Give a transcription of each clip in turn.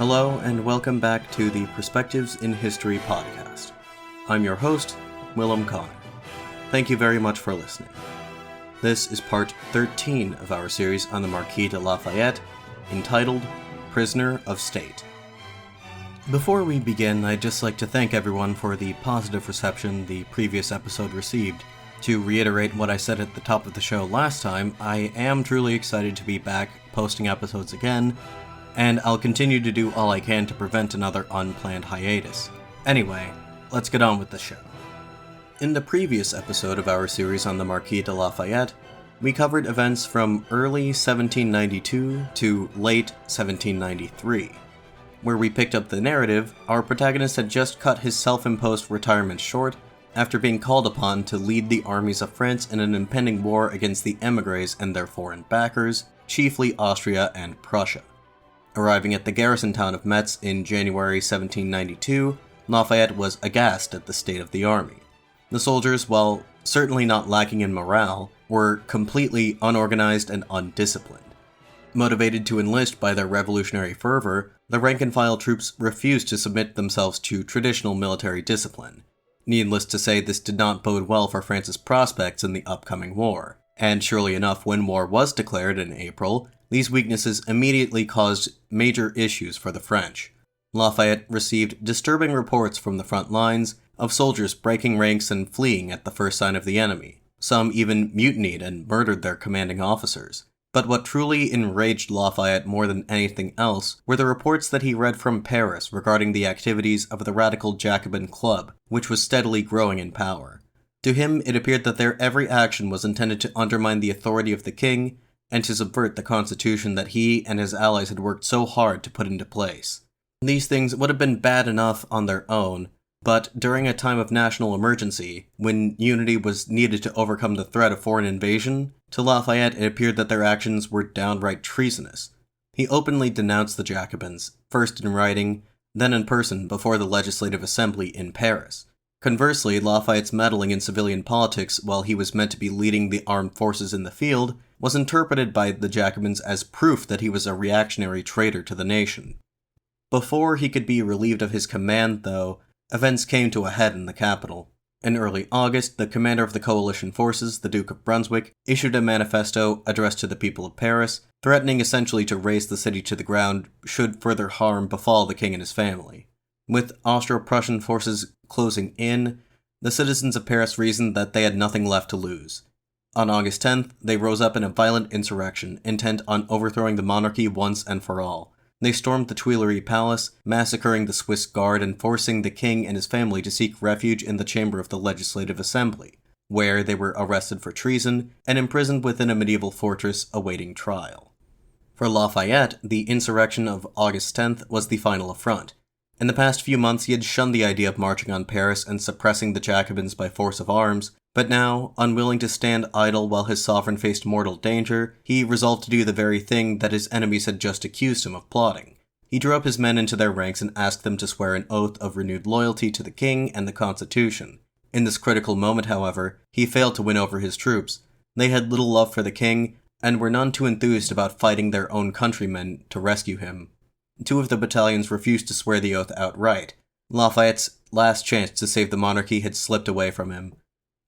Hello, and welcome back to the Perspectives in History podcast. I'm your host, Willem Connor. Thank you very much for listening. This is part 13 of our series on the Marquis de Lafayette, entitled Prisoner of State. Before we begin, I'd just like to thank everyone for the positive reception the previous episode received. To reiterate what I said at the top of the show last time, I am truly excited to be back posting episodes again, and I'll continue to do all I can to prevent another unplanned hiatus. Anyway, let's get on with the show. In the previous episode of our series on the Marquis de Lafayette, we covered events from early 1792 to late 1793. Where we picked up the narrative, our protagonist had just cut his self-imposed retirement short after being called upon to lead the armies of France in an impending war against the émigrés and their foreign backers, chiefly Austria and Prussia. Arriving at the garrison town of Metz in January 1792, Lafayette was aghast at the state of the army. The soldiers, while certainly not lacking in morale, were completely unorganized and undisciplined. Motivated to enlist by their revolutionary fervor, the rank-and-file troops refused to submit themselves to traditional military discipline. Needless to say, this did not bode well for France's prospects in the upcoming war. And surely enough, when war was declared in April, these weaknesses immediately caused major issues for the French. Lafayette received disturbing reports from the front lines of soldiers breaking ranks and fleeing at the first sign of the enemy. Some even mutinied and murdered their commanding officers. But what truly enraged Lafayette more than anything else were the reports that he read from Paris regarding the activities of the radical Jacobin Club, which was steadily growing in power. To him, it appeared that their every action was intended to undermine the authority of the king and to subvert the constitution that he and his allies had worked so hard to put into place. These things would have been bad enough on their own, but during a time of national emergency, when unity was needed to overcome the threat of foreign invasion, to Lafayette it appeared that their actions were downright treasonous. He openly denounced the Jacobins, first in writing, then in person before the Legislative Assembly in Paris. Conversely, Lafayette's meddling in civilian politics while he was meant to be leading the armed forces in the field was interpreted by the Jacobins as proof that he was a reactionary traitor to the nation. Before he could be relieved of his command, though, events came to a head in the capital. In early August, the commander of the coalition forces, the Duke of Brunswick, issued a manifesto addressed to the people of Paris, threatening essentially to raze the city to the ground should further harm befall the king and his family. With Austro-Prussian forces closing in, the citizens of Paris reasoned that they had nothing left to lose. On August 10th, they rose up in a violent insurrection, intent on overthrowing the monarchy once and for all. They stormed the Tuileries Palace, massacring the Swiss Guard and forcing the king and his family to seek refuge in the chamber of the Legislative Assembly, where they were arrested for treason and imprisoned within a medieval fortress awaiting trial. For Lafayette, the insurrection of August 10th was the final affront. In the past few months, he had shunned the idea of marching on Paris and suppressing the Jacobins by force of arms, but now, unwilling to stand idle while his sovereign faced mortal danger, he resolved to do the very thing that his enemies had just accused him of plotting. He drew up his men into their ranks and asked them to swear an oath of renewed loyalty to the king and the Constitution. In this critical moment, however, he failed to win over his troops. They had little love for the king, and were none too enthused about fighting their own countrymen to rescue him. 2 of the battalions refused to swear the oath outright. Lafayette's last chance to save the monarchy had slipped away from him.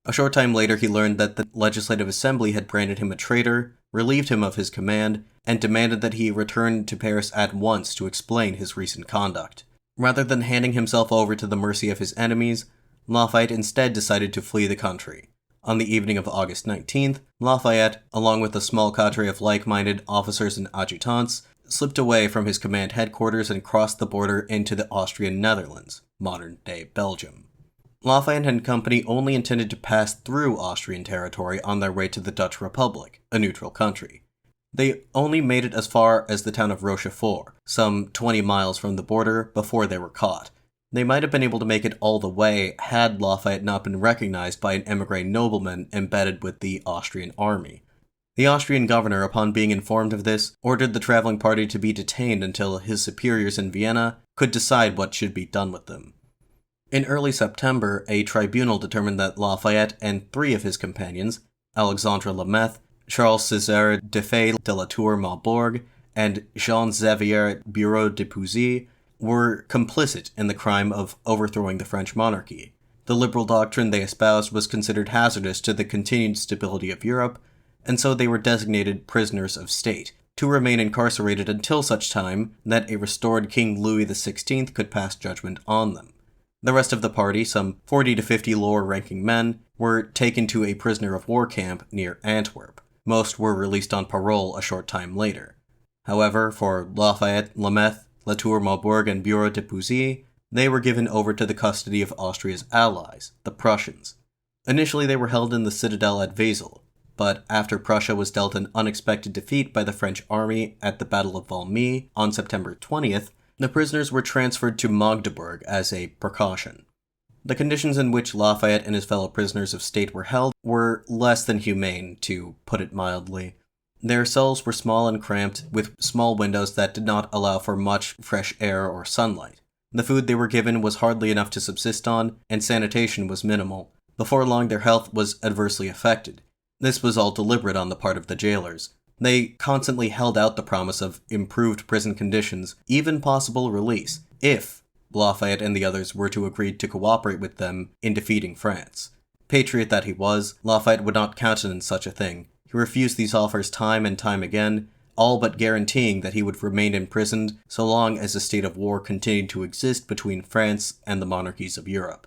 A short time later, he learned that the Legislative Assembly had branded him a traitor, relieved him of his command, and demanded that he return to Paris at once to explain his recent conduct. Rather than handing himself over to the mercy of his enemies, Lafayette instead decided to flee the country. On the evening of August 19th, Lafayette, along with a small cadre of like-minded officers and adjutants, slipped away from his command headquarters and crossed the border into the Austrian Netherlands, modern-day Belgium. Lafayette and company only intended to pass through Austrian territory on their way to the Dutch Republic, a neutral country. They only made it as far as the town of Rochefort, some 20 miles from the border, before they were caught. They might have been able to make it all the way had Lafayette not been recognized by an émigré nobleman embedded with the Austrian army. The Austrian governor, upon being informed of this, ordered the traveling party to be detained until his superiors in Vienna could decide what should be done with them. In early September, a tribunal determined that Lafayette and 3 of his companions, Alexandre Lemaitre, Charles Césaire de Fay de la Tour Maubourg, and Jean-Xavier Bureau de Pouzy were complicit in the crime of overthrowing the French monarchy. The liberal doctrine they espoused was considered hazardous to the continued stability of Europe, and so they were designated prisoners of state, to remain incarcerated until such time that a restored King Louis XVI could pass judgment on them. The rest of the party, some 40 to 50 lower-ranking men, were taken to a prisoner of war camp near Antwerp. Most were released on parole a short time later. However, for Lafayette, Lameth, Latour Maubourg, and Bureau de Pouzy, they were given over to the custody of Austria's allies, the Prussians. Initially they were held in the citadel at Wesel, but after Prussia was dealt an unexpected defeat by the French army at the Battle of Valmy on September 20th, the prisoners were transferred to Magdeburg as a precaution. The conditions in which Lafayette and his fellow prisoners of state were held were less than humane, to put it mildly. Their cells were small and cramped, with small windows that did not allow for much fresh air or sunlight. The food they were given was hardly enough to subsist on, and sanitation was minimal. Before long, their health was adversely affected. This was all deliberate on the part of the jailers. They constantly held out the promise of improved prison conditions, even possible release, if Lafayette and the others were to agree to cooperate with them in defeating France. Patriot that he was, Lafayette would not countenance such a thing. He refused these offers time and time again, all but guaranteeing that he would remain imprisoned so long as a state of war continued to exist between France and the monarchies of Europe.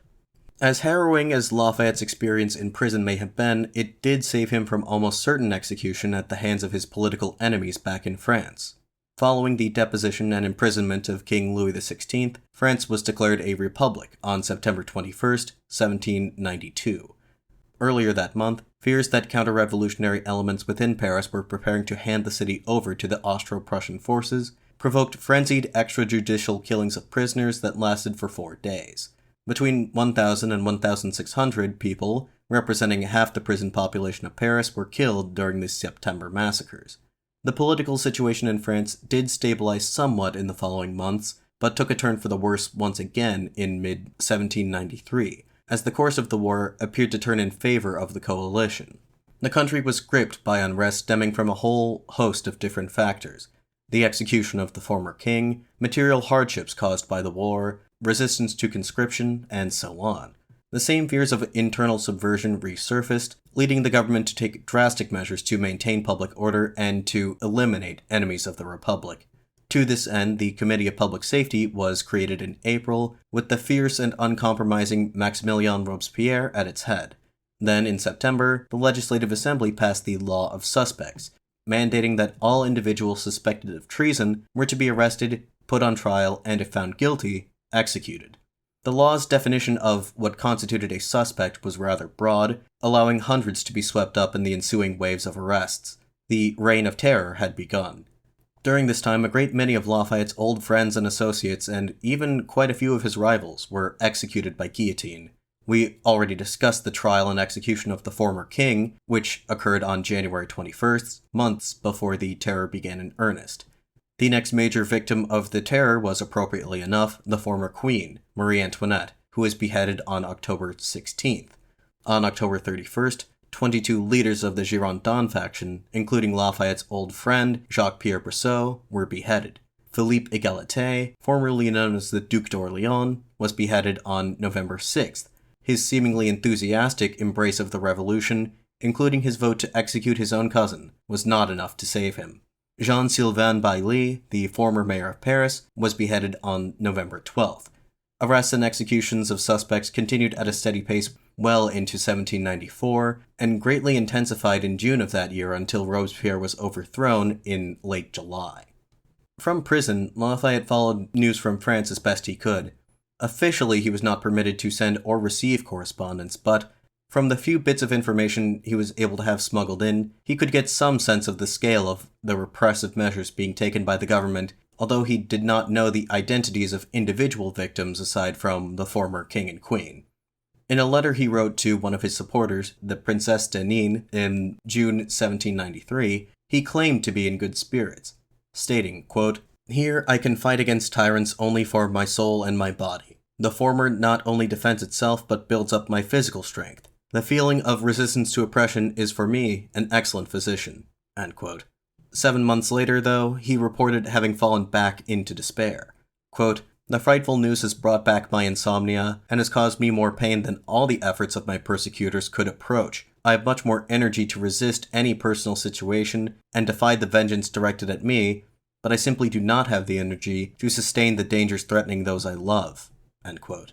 As harrowing as Lafayette's experience in prison may have been, it did save him from almost certain execution at the hands of his political enemies back in France. Following the deposition and imprisonment of King Louis XVI, France was declared a republic on September 21, 1792. Earlier that month, fears that counter-revolutionary elements within Paris were preparing to hand the city over to the Austro-Prussian forces provoked frenzied extrajudicial killings of prisoners that lasted for 4 days. Between 1,000 and 1,600 people, representing half the prison population of Paris, were killed during the September massacres. The political situation in France did stabilize somewhat in the following months, but took a turn for the worse once again in mid-1793, as the course of the war appeared to turn in favor of the coalition. The country was gripped by unrest stemming from a whole host of different factors: the execution of the former king, material hardships caused by the war, resistance to conscription, and so on. The same fears of internal subversion resurfaced, leading the government to take drastic measures to maintain public order and to eliminate enemies of the Republic. To this end, the Committee of Public Safety was created in April, with the fierce and uncompromising Maximilien Robespierre at its head. Then, in September, the Legislative Assembly passed the Law of Suspects, mandating that all individuals suspected of treason were to be arrested, put on trial, and if found guilty, executed. The law's definition of what constituted a suspect was rather broad, allowing hundreds to be swept up in the ensuing waves of arrests. The Reign of Terror had begun. During this time, a great many of Lafayette's old friends and associates, and even quite a few of his rivals, were executed by guillotine. We already discussed the trial and execution of the former king, which occurred on January 21st, months before the terror began in earnest. The next major victim of the terror was, appropriately enough, the former queen, Marie Antoinette, who was beheaded on October 16th. On October 31st, 22 leaders of the Girondin faction, including Lafayette's old friend, Jacques-Pierre Brissot, were beheaded. Philippe Égalité, formerly known as the Duc d'Orléans, was beheaded on November 6th. His seemingly enthusiastic embrace of the revolution, including his vote to execute his own cousin, was not enough to save him. Jean-Sylvain Bailly, the former mayor of Paris, was beheaded on November 12th. Arrests and executions of suspects continued at a steady pace well into 1794, and greatly intensified in June of that year until Robespierre was overthrown in late July. From prison, Lafayette followed news from France as best he could. Officially, he was not permitted to send or receive correspondence, but from the few bits of information he was able to have smuggled in, he could get some sense of the scale of the repressive measures being taken by the government, although he did not know the identities of individual victims aside from the former king and queen. In a letter he wrote to one of his supporters, the Princesse de Nîmes, in June 1793, he claimed to be in good spirits, stating, quote, "Here I can fight against tyrants only for my soul and my body. The former not only defends itself but builds up my physical strength. The feeling of resistance to oppression is for me an excellent physician." End quote. 7 months later, though, he reported having fallen back into despair. Quote, "The frightful news has brought back my insomnia and has caused me more pain than all the efforts of my persecutors could approach. I have much more energy to resist any personal situation and defy the vengeance directed at me, but I simply do not have the energy to sustain the dangers threatening those I love." End quote.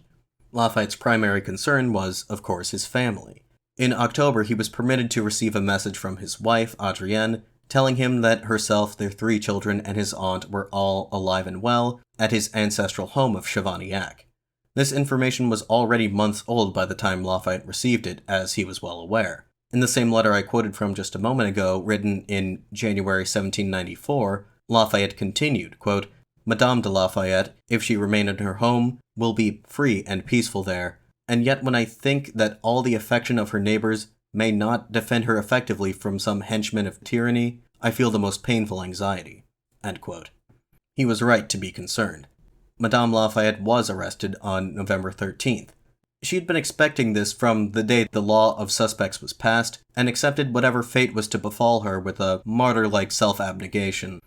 Lafayette's primary concern was, of course, his family. In October, he was permitted to receive a message from his wife, Adrienne, telling him that herself, their 3 children, and his aunt were all alive and well at his ancestral home of Chavagnac. This information was already months old by the time Lafayette received it, as he was well aware. In the same letter I quoted from just a moment ago, written in January 1794, Lafayette continued, quote, "Madame de Lafayette, if she remain in her home, will be free and peaceful there, and yet when I think that all the affection of her neighbors may not defend her effectively from some henchman of tyranny, I feel the most painful anxiety." End quote. He was right to be concerned. Madame Lafayette was arrested on November 13th. She had been expecting this from the day the law of suspects was passed, and accepted whatever fate was to befall her with a martyr-like self-abnegation.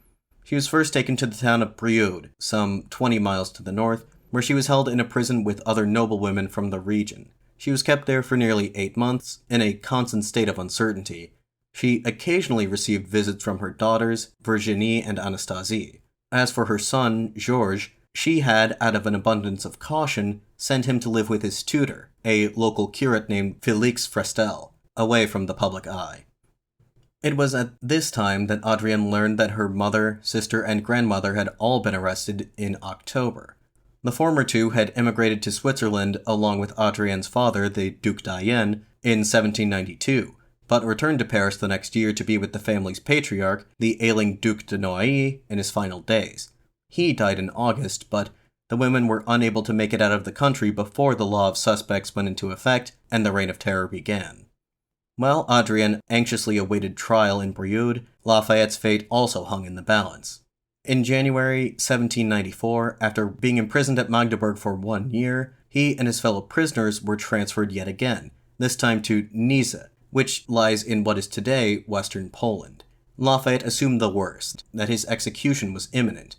She was first taken to the town of Brioude, some 20 miles to the north, where she was held in a prison with other noblewomen from the region. She was kept there for nearly 8 months, in a constant state of uncertainty. She occasionally received visits from her daughters, Virginie and Anastasie. As for her son, Georges, she had, out of an abundance of caution, sent him to live with his tutor, a local curate named Félix Frestel, away from the public eye. It was at this time that Adrienne learned that her mother, sister, and grandmother had all been arrested in October. The former 2 had emigrated to Switzerland along with Adrienne's father, the Duc d'Ayen, in 1792, but returned to Paris the next year to be with the family's patriarch, the ailing Duc de Noailles, in his final days. He died in August, but the women were unable to make it out of the country before the law of suspects went into effect and the Reign of Terror began. While Adrienne anxiously awaited trial in Brioude, Lafayette's fate also hung in the balance. In January 1794, after being imprisoned at Magdeburg for 1 year, he and his fellow prisoners were transferred yet again, this time to Niza, which lies in what is today Western Poland. Lafayette assumed the worst, that his execution was imminent.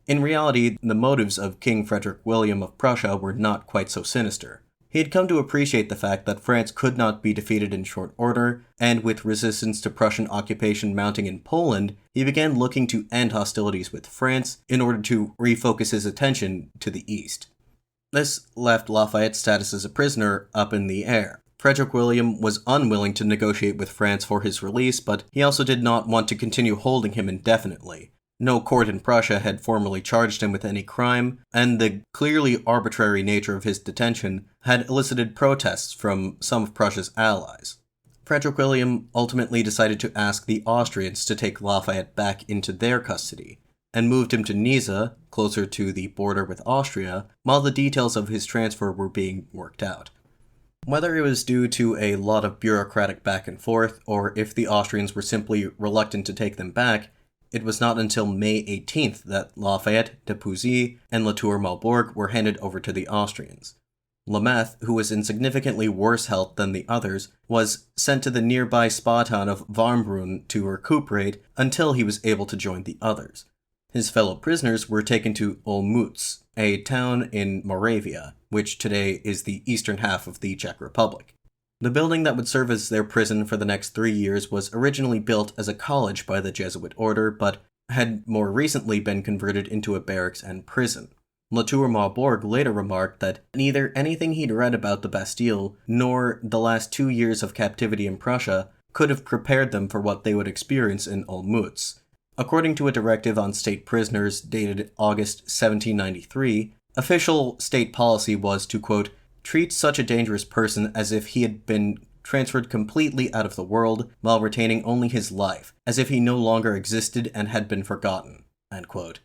In reality, the motives of King Frederick William of Prussia were not quite so sinister. He had come to appreciate the fact that France could not be defeated in short order, and with resistance to Prussian occupation mounting in Poland, he began looking to end hostilities with France in order to refocus his attention to the east. This left Lafayette's status as a prisoner up in the air. Frederick William was unwilling to negotiate with France for his release, but he also did not want to continue holding him indefinitely. No court in Prussia had formally charged him with any crime, and the clearly arbitrary nature of his detention had elicited protests from some of Prussia's allies. Frederick William ultimately decided to ask the Austrians to take Lafayette back into their custody, and moved him to Niza, closer to the border with Austria, while the details of his transfer were being worked out. Whether it was due to a lot of bureaucratic back and forth, or if the Austrians were simply reluctant to take them back, it was not until May 18th that Lafayette, de Pouzy, and Latour-Maubourg were handed over to the Austrians. Lameth, who was in significantly worse health than the others, was sent to the nearby spa town of Warmbrunn to recuperate until he was able to join the others. His fellow prisoners were taken to Olmütz, a town in Moravia, which today is the eastern half of the Czech Republic. The building that would serve as their prison for the next 3 years was originally built as a college by the Jesuit order, but had more recently been converted into a barracks and prison. Latour-Maubourg later remarked that neither anything he'd read about the Bastille nor the last 2 years of captivity in Prussia could have prepared them for what they would experience in Olmütz. According to a directive on state prisoners dated August 1793, official state policy was to, quote, treat such a dangerous person as if he had been transferred completely out of the world while retaining only his life, as if he no longer existed and had been forgotten, end quote.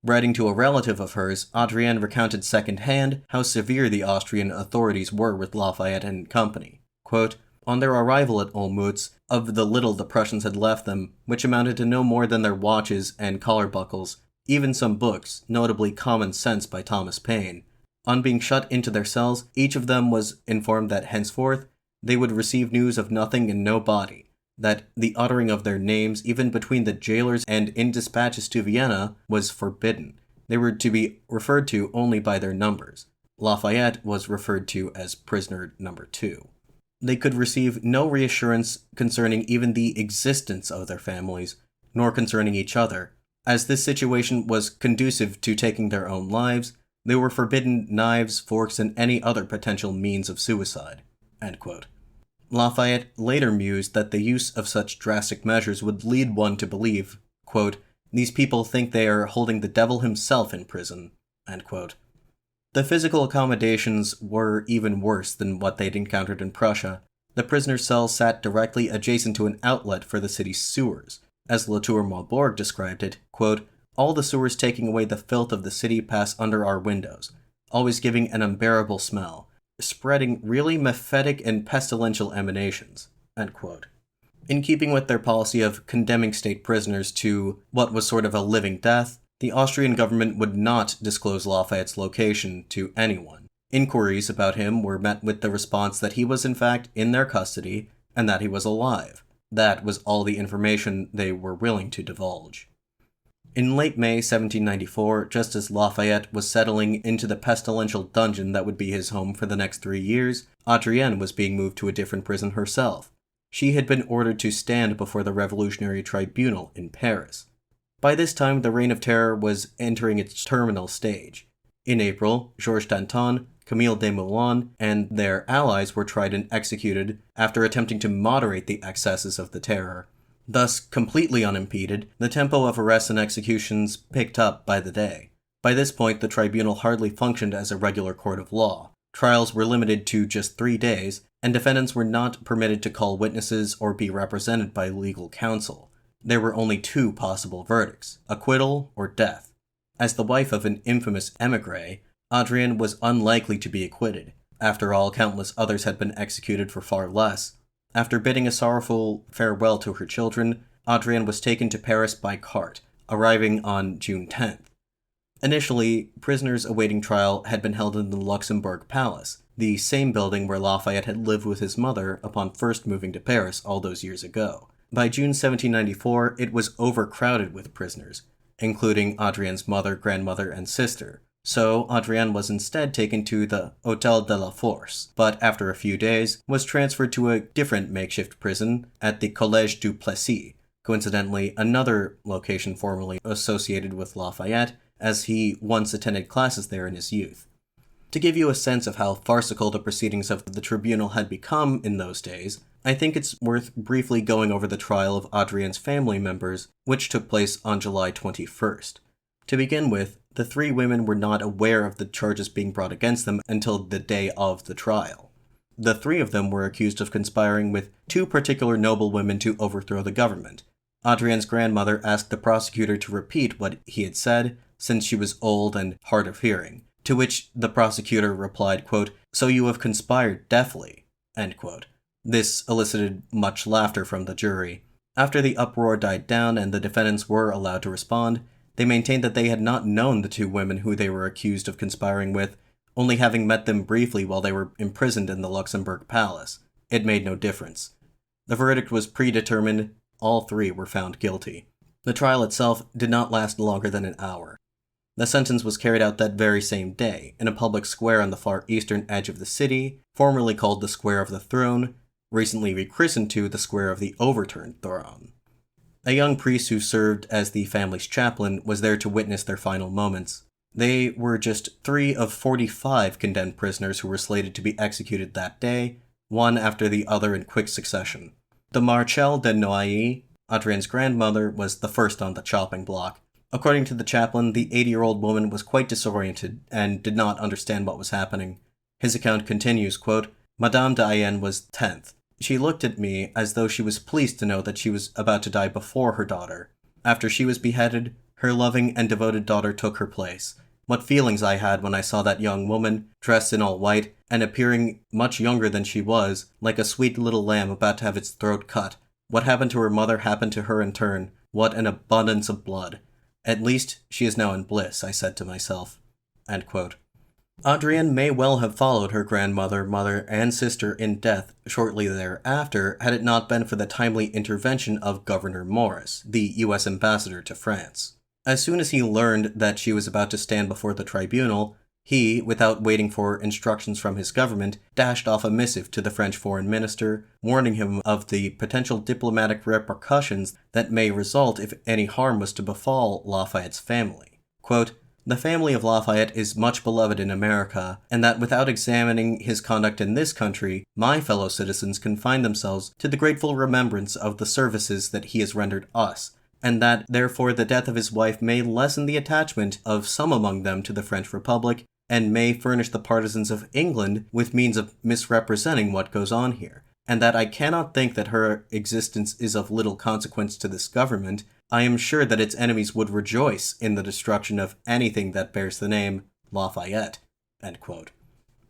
Writing to a relative of hers, Adrienne recounted secondhand how severe the Austrian authorities were with Lafayette and company. Quote, on their arrival at Olmütz, of the little the Prussians had left them, which amounted to no more than their watches and collar buckles, even some books, notably Common Sense by Thomas Paine. On being shut into their cells, each of them was informed that henceforth they would receive news of nothing and nobody, that the uttering of their names, even between the jailers and in dispatches to Vienna, was forbidden. They were to be referred to only by their numbers. Lafayette was referred to as prisoner number 2. They could receive no reassurance concerning even the existence of their families, nor concerning each other. As this situation was conducive to taking their own lives, they were forbidden knives, forks, and any other potential means of suicide." End quote. Lafayette later mused that the use of such drastic measures would lead one to believe, quote, "These people think they are holding the devil himself in prison." End quote. The physical accommodations were even worse than what they'd encountered in Prussia. The prisoner's cell sat directly adjacent to an outlet for the city's sewers. As Latour-Maubourg described it, quote, "All the sewers taking away the filth of the city pass under our windows, always giving an unbearable smell, spreading really mephitic and pestilential emanations." End quote. In keeping with their policy of condemning state prisoners to what was sort of a living death, the Austrian government would not disclose Lafayette's location to anyone. Inquiries about him were met with the response that he was in fact in their custody and that he was alive. That was all the information they were willing to divulge. In late May 1794, just as Lafayette was settling into the pestilential dungeon that would be his home for the next 3 years, Adrienne was being moved to a different prison herself. She had been ordered to stand before the Revolutionary Tribunal in Paris. By this time, the Reign of Terror was entering its terminal stage. In April, Georges Danton, Camille Desmoulins, and their allies were tried and executed after attempting to moderate the excesses of the terror. Thus, completely unimpeded, the tempo of arrests and executions picked up by the day. By this point, the tribunal hardly functioned as a regular court of law. Trials were limited to just 3 days, and defendants were not permitted to call witnesses or be represented by legal counsel. There were only 2 possible verdicts, acquittal or death. As the wife of an infamous émigré, Adrienne was unlikely to be acquitted. After all, countless others had been executed for far less. After bidding a sorrowful farewell to her children, Adrienne was taken to Paris by cart, arriving on June 10th. Initially, prisoners awaiting trial had been held in the Luxembourg Palace, the same building where Lafayette had lived with his mother upon first moving to Paris all those years ago. By June 1794, it was overcrowded with prisoners, including Adrienne's mother, grandmother, and sister. So, Adrienne was instead taken to the Hôtel de la Force, but after a few days, was transferred to a different makeshift prison at the Collège du Plessis, coincidentally another location formerly associated with Lafayette, as he once attended classes there in his youth. To give you a sense of how farcical the proceedings of the tribunal had become in those days, I think it's worth briefly going over the trial of Adrienne's family members, which took place on July 21st. To begin with, the 3 women were not aware of the charges being brought against them until the day of the trial. The 3 of them were accused of conspiring with 2 particular noblewomen to overthrow the government. Adrienne's grandmother asked the prosecutor to repeat what he had said, since she was old and hard of hearing, to which the prosecutor replied, quote, "So you have conspired deafly," end quote. This elicited much laughter from the jury. After the uproar died down and the defendants were allowed to respond, they maintained that they had not known the 2 women who they were accused of conspiring with, only having met them briefly while they were imprisoned in the Luxembourg Palace. It made no difference. The verdict was predetermined. All 3 were found guilty. The trial itself did not last longer than an hour. The sentence was carried out that very same day, in a public square on the far eastern edge of the city, formerly called the Square of the Throne, recently rechristened to the Square of the Overturned Throne. A young priest who served as the family's chaplain was there to witness their final moments. They were just 3 of 45 condemned prisoners who were slated to be executed that day, one after the other in quick succession. The Marchale de Noailles, Adrienne's grandmother, was the first on the chopping block. According to the chaplain, the 80-year-old woman was quite disoriented and did not understand what was happening. His account continues, quote, "Madame d'Ayen was 10th. She looked at me as though she was pleased to know that she was about to die before her daughter. After she was beheaded, her loving and devoted daughter took her place. What feelings I had when I saw that young woman, dressed in all white, and appearing much younger than she was, like a sweet little lamb about to have its throat cut. What happened to her mother happened to her in turn. What an abundance of blood. At least she is now in bliss, I said to myself." End quote. Adrienne may well have followed her grandmother, mother, and sister in death shortly thereafter had it not been for the timely intervention of Governor Maurice, the U.S. ambassador to France. As soon as he learned that she was about to stand before the tribunal, he, without waiting for instructions from his government, dashed off a missive to the French foreign minister, warning him of the potential diplomatic repercussions that may result if any harm was to befall Lafayette's family. Quote, "The family of Lafayette is much beloved in America, and that without examining his conduct in this country, my fellow citizens confine themselves to the grateful remembrance of the services that he has rendered us, and that, therefore, the death of his wife may lessen the attachment of some among them to the French Republic, and may furnish the partisans of England with means of misrepresenting what goes on here, and that I cannot think that her existence is of little consequence to this government. I am sure that its enemies would rejoice in the destruction of anything that bears the name Lafayette." End quote.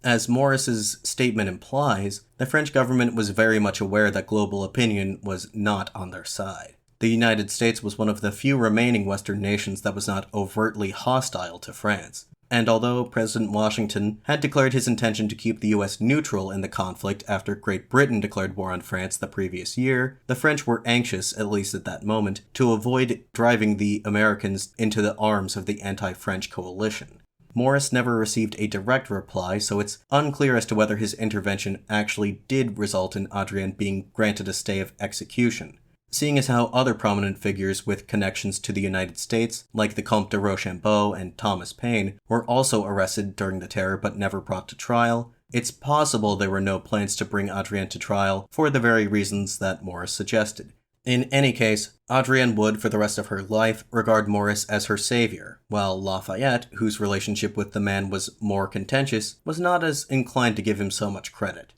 As Maurice's statement implies, the French government was very much aware that global opinion was not on their side. The United States was one of the few remaining Western nations that was not overtly hostile to France. And although President Washington had declared his intention to keep the U.S. neutral in the conflict after Great Britain declared war on France the previous year, the French were anxious, at least at that moment, to avoid driving the Americans into the arms of the anti-French coalition. Maurice never received a direct reply, so it's unclear as to whether his intervention actually did result in Adrienne being granted a stay of execution. Seeing as how other prominent figures with connections to the United States, like the Comte de Rochambeau and Thomas Paine, were also arrested during the terror but never brought to trial, it's possible there were no plans to bring Adrienne to trial for the very reasons that Maurice suggested. In any case, Adrienne would, for the rest of her life, regard Maurice as her savior, while Lafayette, whose relationship with the man was more contentious, was not as inclined to give him so much credit.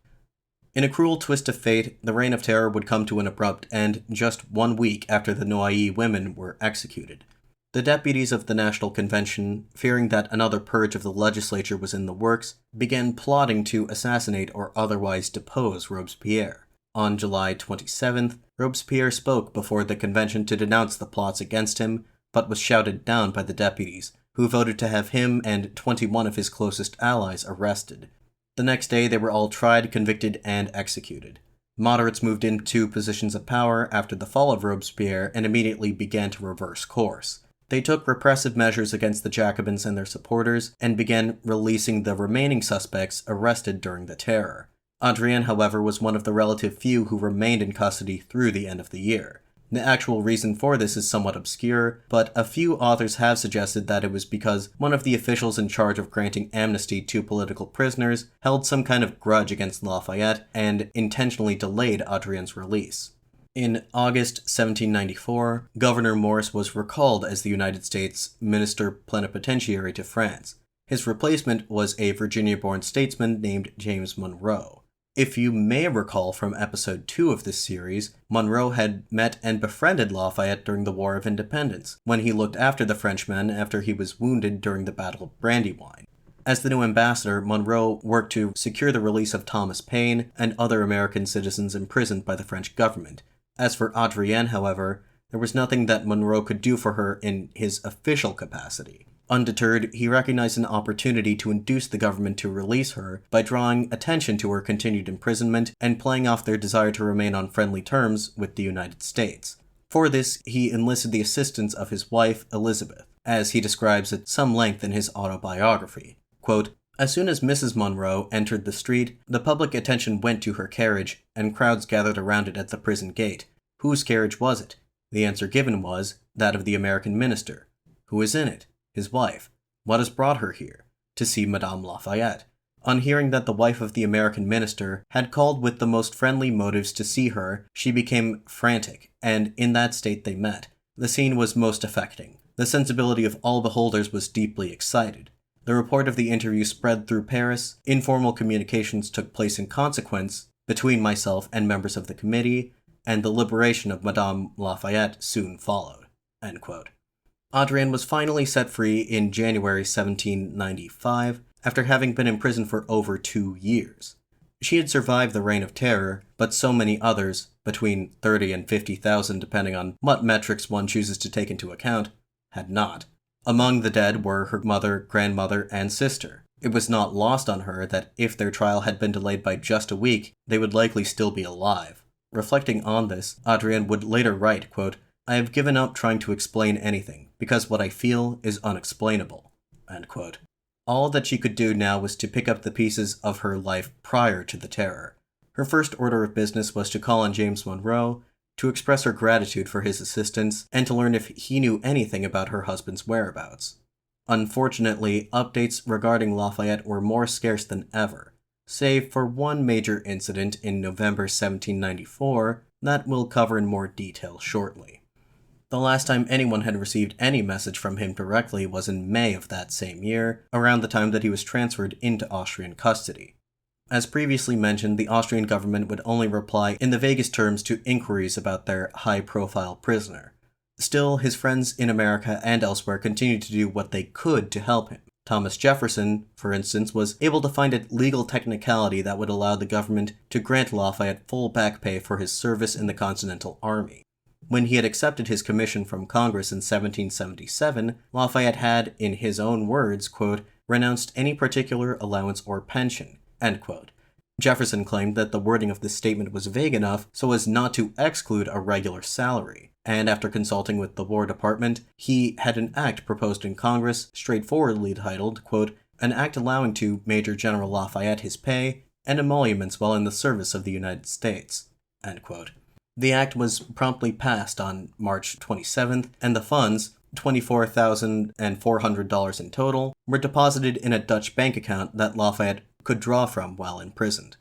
In a cruel twist of fate, the Reign of Terror would come to an abrupt end just 1 week after the Noailles women were executed. The deputies of the National Convention, fearing that another purge of the legislature was in the works, began plotting to assassinate or otherwise depose Robespierre. On July 27th, Robespierre spoke before the convention to denounce the plots against him, but was shouted down by the deputies, who voted to have him and 21 of his closest allies arrested. The next day, they were all tried, convicted, and executed. Moderates moved into positions of power after the fall of Robespierre and immediately began to reverse course. They took repressive measures against the Jacobins and their supporters and began releasing the remaining suspects arrested during the terror. Adrienne, however, was one of the relative few who remained in custody through the end of the year. The actual reason for this is somewhat obscure, but a few authors have suggested that it was because one of the officials in charge of granting amnesty to political prisoners held some kind of grudge against Lafayette and intentionally delayed Adrienne's release. In August 1794, Governor Maurice was recalled as the United States Minister Plenipotentiary to France. His replacement was a Virginia-born statesman named James Monroe. If you may recall from episode 2 of this series, Monroe had met and befriended Lafayette during the War of Independence, when he looked after the Frenchmen after he was wounded during the Battle of Brandywine. As the new ambassador, Monroe worked to secure the release of Thomas Paine and other American citizens imprisoned by the French government. As for Adrienne, however, there was nothing that Monroe could do for her in his official capacity. Undeterred, he recognized an opportunity to induce the government to release her by drawing attention to her continued imprisonment and playing off their desire to remain on friendly terms with the United States. For this, he enlisted the assistance of his wife, Elizabeth, as he describes at some length in his autobiography. Quote, "As soon as Mrs. Monroe entered the street, the public attention went to her carriage, and crowds gathered around it at the prison gate. Whose carriage was it? The answer given was, that of the American minister. Who is in it? His wife. What has brought her here? To see Madame Lafayette. On hearing that the wife of the American minister had called with the most friendly motives to see her, she became frantic, and in that state they met. The scene was most affecting. The sensibility of all beholders was deeply excited. The report of the interview spread through Paris. Informal communications took place in consequence between myself and members of the committee, and the liberation of Madame Lafayette soon followed." End quote. Adrienne was finally set free in January 1795, after having been in prison for over 2 years. She had survived the Reign of Terror, but so many others, between 30 and 50,000 depending on what metrics one chooses to take into account, had not. Among the dead were her mother, grandmother, and sister. It was not lost on her that if their trial had been delayed by just a week, they would likely still be alive. Reflecting on this, Adrienne would later write, quote, "I have given up trying to explain anything, because what I feel is unexplainable." End quote. All that she could do now was to pick up the pieces of her life prior to the terror. Her first order of business was to call on James Monroe, to express her gratitude for his assistance, and to learn if he knew anything about her husband's whereabouts. Unfortunately, updates regarding Lafayette were more scarce than ever, save for one major incident in November 1794 that we'll cover in more detail shortly. The last time anyone had received any message from him directly was in May of that same year, around the time that he was transferred into Austrian custody. As previously mentioned, the Austrian government would only reply in the vaguest terms to inquiries about their high-profile prisoner. Still, his friends in America and elsewhere continued to do what they could to help him. Thomas Jefferson, for instance, was able to find a legal technicality that would allow the government to grant Lafayette full back pay for his service in the Continental Army. When he had accepted his commission from Congress in 1777, Lafayette had, in his own words, quote, "renounced any particular allowance or pension," end quote. Jefferson claimed that the wording of this statement was vague enough so as not to exclude a regular salary, and after consulting with the War Department, he had an act proposed in Congress, straightforwardly titled, quote, "An act allowing to Major General Lafayette his pay and emoluments while in the service of the United States," end quote. The act was promptly passed on March 27th, and the funds, $24,400 in total, were deposited in a Dutch bank account that Lafayette could draw from while imprisoned.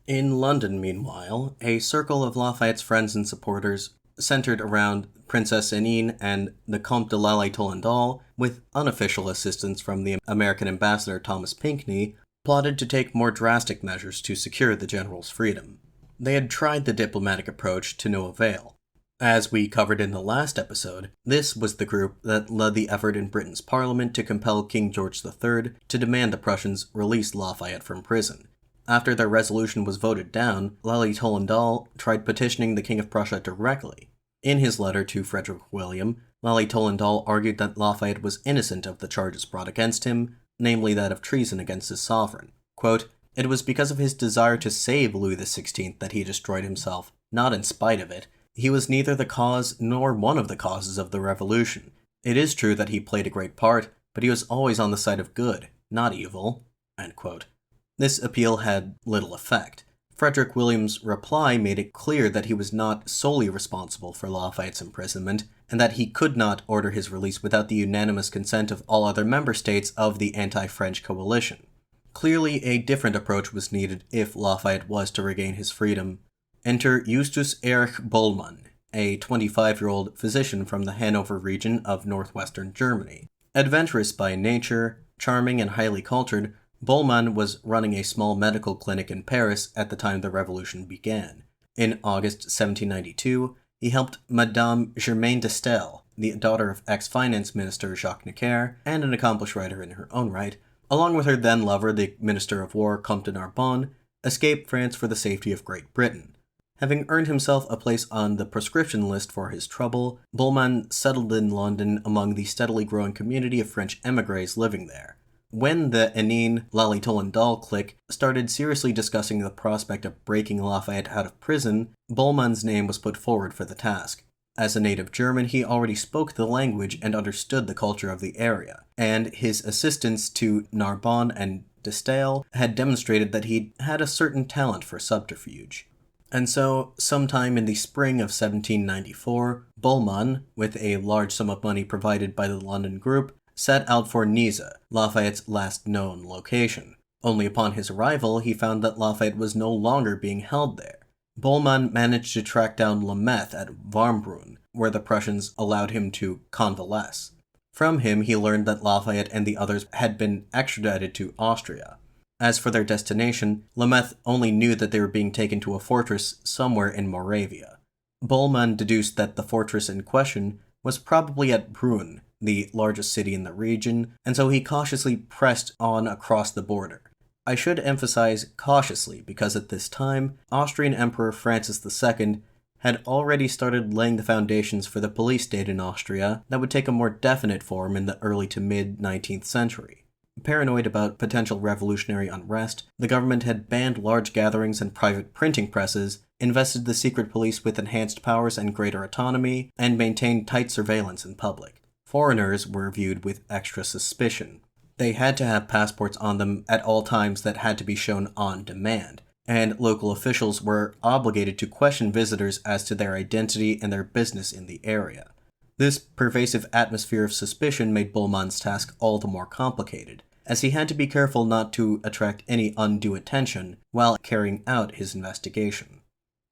In London, meanwhile, a circle of Lafayette's friends and supporters, centered around Princess Emile and the Comte de Lally-Tollendal, with unofficial assistance from the American ambassador Thomas Pinckney, plotted to take more drastic measures to secure the general's freedom. They had tried the diplomatic approach to no avail. As we covered in the last episode, this was the group that led the effort in Britain's parliament to compel King George III to demand the Prussians release Lafayette from prison. After their resolution was voted down, Lally-Tollendal tried petitioning the King of Prussia directly. In his letter to Frederick William, Lally-Tollendal argued that Lafayette was innocent of the charges brought against him, namely that of treason against his sovereign. Quote, "It was because of his desire to save Louis XVI that he destroyed himself, not in spite of it. He was neither the cause nor one of the causes of the revolution. It is true that he played a great part, but he was always on the side of good, not evil." End quote. This appeal had little effect. Frederick William's reply made it clear that he was not solely responsible for Lafayette's imprisonment, and that he could not order his release without the unanimous consent of all other member states of the anti-French coalition. Clearly, a different approach was needed if Lafayette was to regain his freedom. Enter Justus Erich Bollmann, a 25-year-old physician from the Hanover region of northwestern Germany. Adventurous by nature, charming and highly cultured, Bollmann was running a small medical clinic in Paris at the time the revolution began. In August 1792, he helped Madame Germaine de Stael, the daughter of ex-finance minister Jacques Necker, and an accomplished writer in her own right, along with her then-lover, the Minister of War, Comte de Narbonne, escape France for the safety of Great Britain. Having earned himself a place on the proscription list for his trouble, Bollmann settled in London among the steadily growing community of French émigrés living there. When the Hénin Lally-Tollendal clique started seriously discussing the prospect of breaking Lafayette out of prison, Bollmann's name was put forward for the task. As a native German, he already spoke the language and understood the culture of the area, and his assistance to Narbonne and de Stael had demonstrated that he had a certain talent for subterfuge. And so, sometime in the spring of 1794, Bollmann, with a large sum of money provided by the London group, set out for Nice, Lafayette's last known location. Only upon his arrival, he found that Lafayette was no longer being held there. Bollmann managed to track down Lameth at Warmbrunn, where the Prussians allowed him to convalesce. From him, he learned that Lafayette and the others had been extradited to Austria. As for their destination, Lameth only knew that they were being taken to a fortress somewhere in Moravia. Bollmann deduced that the fortress in question was probably at Brunn, the largest city in the region, and so he cautiously pressed on across the border. I should emphasize cautiously because at this time, Austrian Emperor Francis II had already started laying the foundations for the police state in Austria that would take a more definite form in the early to mid-19th century. Paranoid about potential revolutionary unrest, the government had banned large gatherings and private printing presses, invested the secret police with enhanced powers and greater autonomy, and maintained tight surveillance in public. Foreigners were viewed with extra suspicion. They had to have passports on them at all times that had to be shown on demand, and local officials were obligated to question visitors as to their identity and their business in the area. This pervasive atmosphere of suspicion made Bollmann's task all the more complicated, as he had to be careful not to attract any undue attention while carrying out his investigation.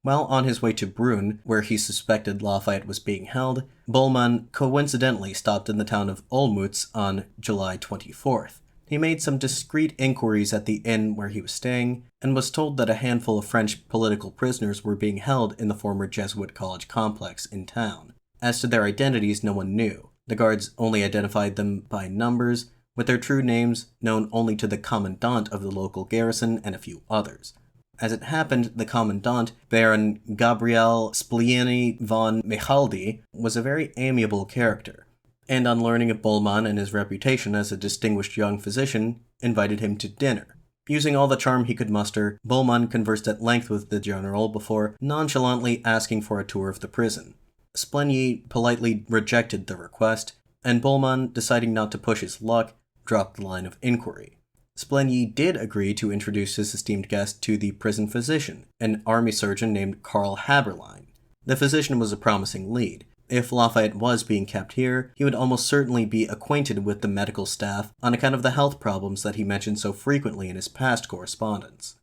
While on his way to Brünn, where he suspected Lafayette was being held, Bollmann coincidentally stopped in the town of Olmütz on July 24th. He made some discreet inquiries at the inn where he was staying, and was told that a handful of French political prisoners were being held in the former Jesuit college complex in town. As to their identities, no one knew. The guards only identified them by numbers, with their true names known only to the commandant of the local garrison and a few others. As it happened, the commandant, Baron Gabriel Splieni von Mechaldi, was a very amiable character, and on learning of Bollmann and his reputation as a distinguished young physician, invited him to dinner. Using all the charm he could muster, Bollmann conversed at length with the general before nonchalantly asking for a tour of the prison. Splieni politely rejected the request, and Bollmann, deciding not to push his luck, dropped the line of inquiry. Splieni did agree to introduce his esteemed guest to the prison physician, an army surgeon named Karl Haberlein. The physician was a promising lead. If Lafayette was being kept here, he would almost certainly be acquainted with the medical staff on account of the health problems that he mentioned so frequently in his past correspondence.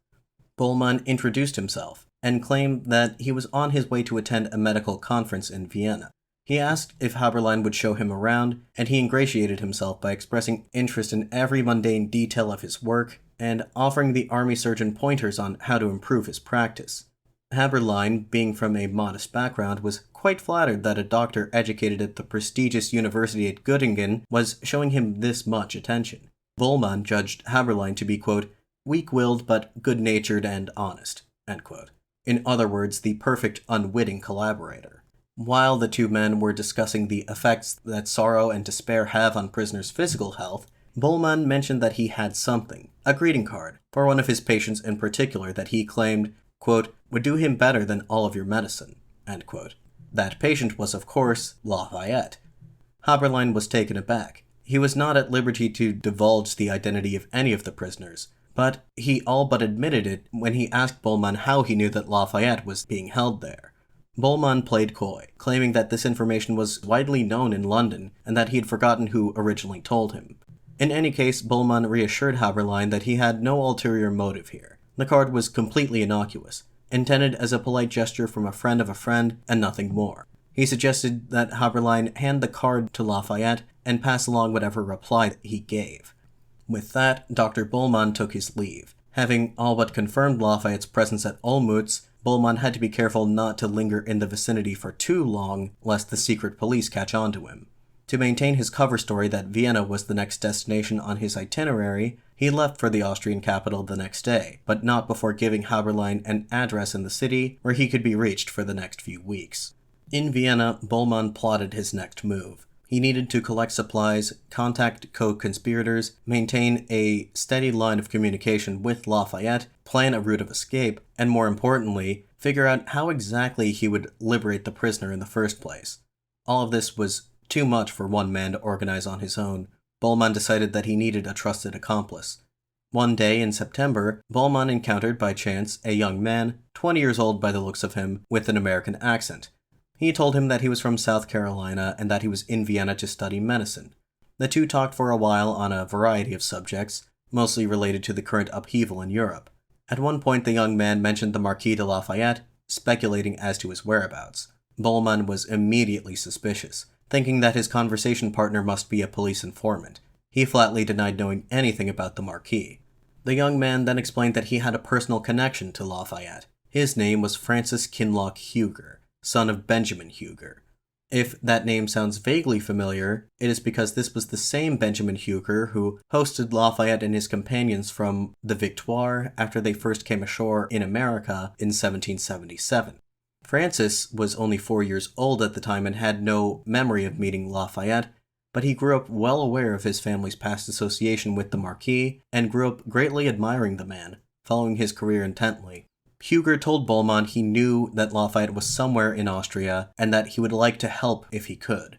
Bollmann introduced himself, and claimed that he was on his way to attend a medical conference in Vienna. He asked if Haberlein would show him around, and he ingratiated himself by expressing interest in every mundane detail of his work, and offering the army surgeon pointers on how to improve his practice. Haberlein, being from a modest background, was quite flattered that a doctor educated at the prestigious university at Göttingen was showing him this much attention. Bollmann judged Haberlein to be, quote, weak-willed but good-natured and honest, end quote. In other words, the perfect unwitting collaborator. While the two men were discussing the effects that sorrow and despair have on prisoners' physical health, Bollmann mentioned that he had something, a greeting card, for one of his patients in particular that he claimed, quote, would do him better than all of your medicine, end quote. That patient was, of course, Lafayette. Haberlein was taken aback. He was not at liberty to divulge the identity of any of the prisoners, but he all but admitted it when he asked Bollmann how he knew that Lafayette was being held there. Bollmann played coy, claiming that this information was widely known in London and that he had forgotten who originally told him. In any case, Bollmann reassured Haberlein that he had no ulterior motive here. The card was completely innocuous, intended as a polite gesture from a friend of a friend and nothing more. He suggested that Haberlein hand the card to Lafayette and pass along whatever reply he gave. With that, Dr. Bollmann took his leave. Having all but confirmed Lafayette's presence at Olmütz, Bollmann had to be careful not to linger in the vicinity for too long, lest the secret police catch on to him. To maintain his cover story that Vienna was the next destination on his itinerary, he left for the Austrian capital the next day, but not before giving Haberlein an address in the city where he could be reached for the next few weeks. In Vienna, Bollmann plotted his next move. He needed to collect supplies, contact co-conspirators, maintain a steady line of communication with Lafayette, plan a route of escape, and more importantly, figure out how exactly he would liberate the prisoner in the first place. All of this was too much for one man to organize on his own. Bollmann decided that he needed a trusted accomplice. One day in September, Bollmann encountered by chance a young man, 20 years old by the looks of him, with an American accent. He told him that he was from South Carolina and that he was in Vienna to study medicine. The two talked for a while on a variety of subjects, mostly related to the current upheaval in Europe. At one point, the young man mentioned the Marquis de Lafayette, speculating as to his whereabouts. Bollmann was immediately suspicious, thinking that his conversation partner must be a police informant. He flatly denied knowing anything about the Marquis. The young man then explained that he had a personal connection to Lafayette. His name was Francis Kinloch Huger, son of Benjamin Huger. If that name sounds vaguely familiar, it is because this was the same Benjamin Huger who hosted Lafayette and his companions from the Victoire after they first came ashore in America in 1777. Francis was only 4 years old at the time and had no memory of meeting Lafayette, but he grew up well aware of his family's past association with the Marquis and grew up greatly admiring the man, following his career intently. Huger told Bohemond he knew that Lafayette was somewhere in Austria and that he would like to help if he could.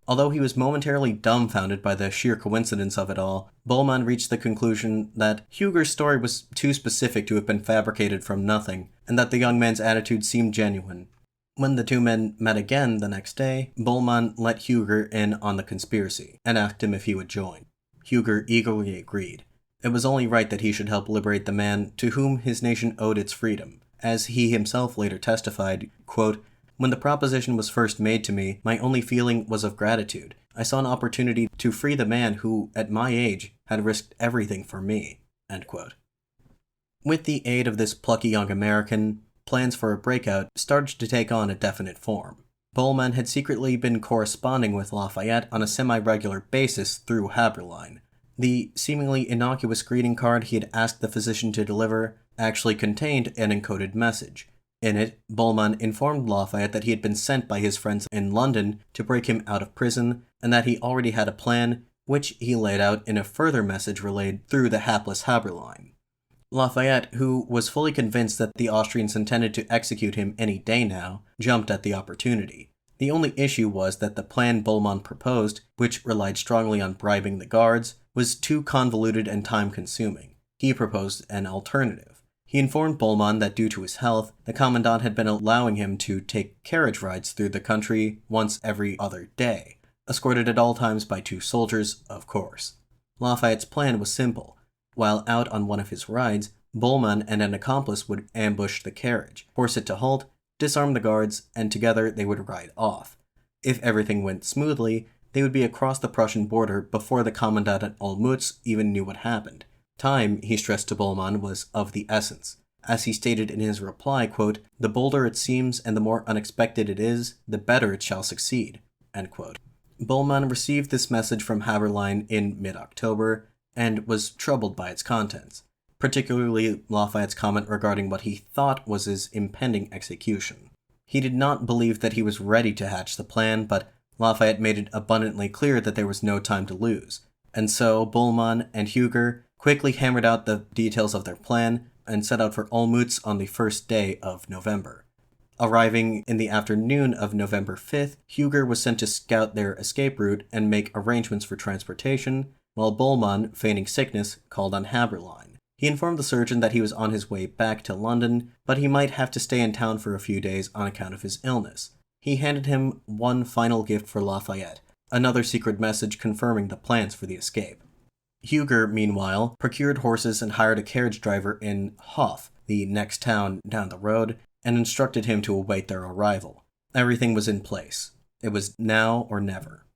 Although he was momentarily dumbfounded by the sheer coincidence of it all, Bohemond reached the conclusion that Huger's story was too specific to have been fabricated from nothing, and that the young man's attitude seemed genuine. When the two men met again the next day, Bohemond let Huger in on the conspiracy, and asked him if he would join. Huger eagerly agreed. It was only right that he should help liberate the man to whom his nation owed its freedom. As he himself later testified, quote, "When the proposition was first made to me, my only feeling was of gratitude. I saw an opportunity to free the man who, at my age, had risked everything for me." End quote. With the aid of this plucky young American, plans for a breakout started to take on a definite form. Bohemond had secretly been corresponding with Lafayette on a semi-regular basis through Haberline. The seemingly innocuous greeting card he had asked the physician to deliver actually contained an encoded message. In it, Bohemond informed Lafayette that he had been sent by his friends in London to break him out of prison, and that he already had a plan, which he laid out in a further message relayed through the hapless Haberline. Lafayette, who was fully convinced that the Austrians intended to execute him any day now, jumped at the opportunity. The only issue was that the plan Bohemond proposed, which relied strongly on bribing the guards, was too convoluted and time-consuming. He proposed an alternative. He informed Bohemond that due to his health, the commandant had been allowing him to take carriage rides through the country once every other day, escorted at all times by 2 soldiers, of course. Lafayette's plan was simple. While out on one of his rides, Bohemond and an accomplice would ambush the carriage, force it to halt, disarm the guards, and together they would ride off. If everything went smoothly, they would be across the Prussian border before the commandant at Olmütz even knew what happened. Time, he stressed to Bohemond, was of the essence. As he stated in his reply, quote, "The bolder it seems and the more unexpected it is, the better it shall succeed." End quote. Bohemond received this message from Haberline in mid-October and was troubled by its contents, particularly Lafayette's comment regarding what he thought was his impending execution. He did not believe that he was ready to hatch the plan, but Lafayette made it abundantly clear that there was no time to lose, and so Bohemond and Huger quickly hammered out the details of their plan and set out for Olmütz on the first day of November. Arriving in the afternoon of November 5th, Huger was sent to scout their escape route and make arrangements for transportation, while Bohemond, feigning sickness, called on Haberline. He informed the surgeon that he was on his way back to London, but he might have to stay in town for a few days on account of his illness. He handed him one final gift for Lafayette, another secret message confirming the plans for the escape. Huger, meanwhile, procured horses and hired a carriage driver in Hof, the next town down the road, and instructed him to await their arrival. Everything was in place. It was now or never.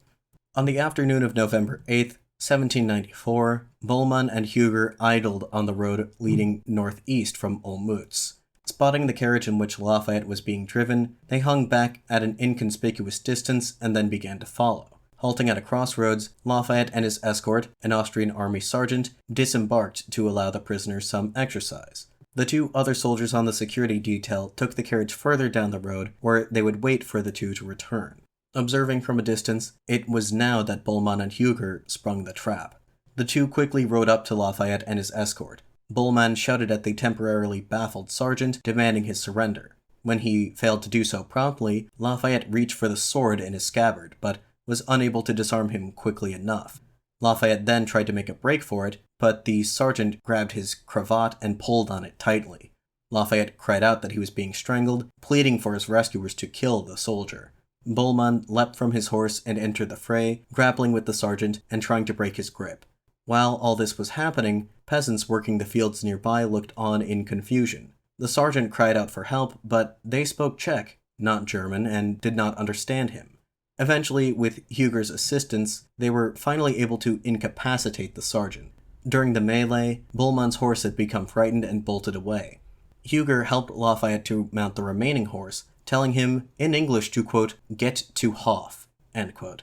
On the afternoon of November 8th, 1794, Bohemond and Huger idled on the road leading northeast from Olmütz. Spotting the carriage in which Lafayette was being driven, they hung back at an inconspicuous distance and then began to follow. Halting at a crossroads, Lafayette and his escort, an Austrian army sergeant, disembarked to allow the prisoners some exercise. The 2 other soldiers on the security detail took the carriage further down the road, where they would wait for the 2 to return. Observing from a distance, it was now that Bohemond and Huger sprung the trap. The 2 quickly rode up to Lafayette and his escort. Bohemond shouted at the temporarily baffled sergeant, demanding his surrender. When he failed to do so promptly, Lafayette reached for the sword in his scabbard, but was unable to disarm him quickly enough. Lafayette then tried to make a break for it, but the sergeant grabbed his cravat and pulled on it tightly. Lafayette cried out that he was being strangled, pleading for his rescuers to kill the soldier. Bohemond leapt from his horse and entered the fray, grappling with the sergeant and trying to break his grip. While all this was happening, peasants working the fields nearby looked on in confusion. The sergeant cried out for help, but they spoke Czech, not German, and did not understand him. Eventually, with Huger's assistance, they were finally able to incapacitate the sergeant. During the melee, Bohemond's horse had become frightened and bolted away. Huger helped Lafayette to mount the remaining horse, telling him in English to, quote, "get to Hof," end quote.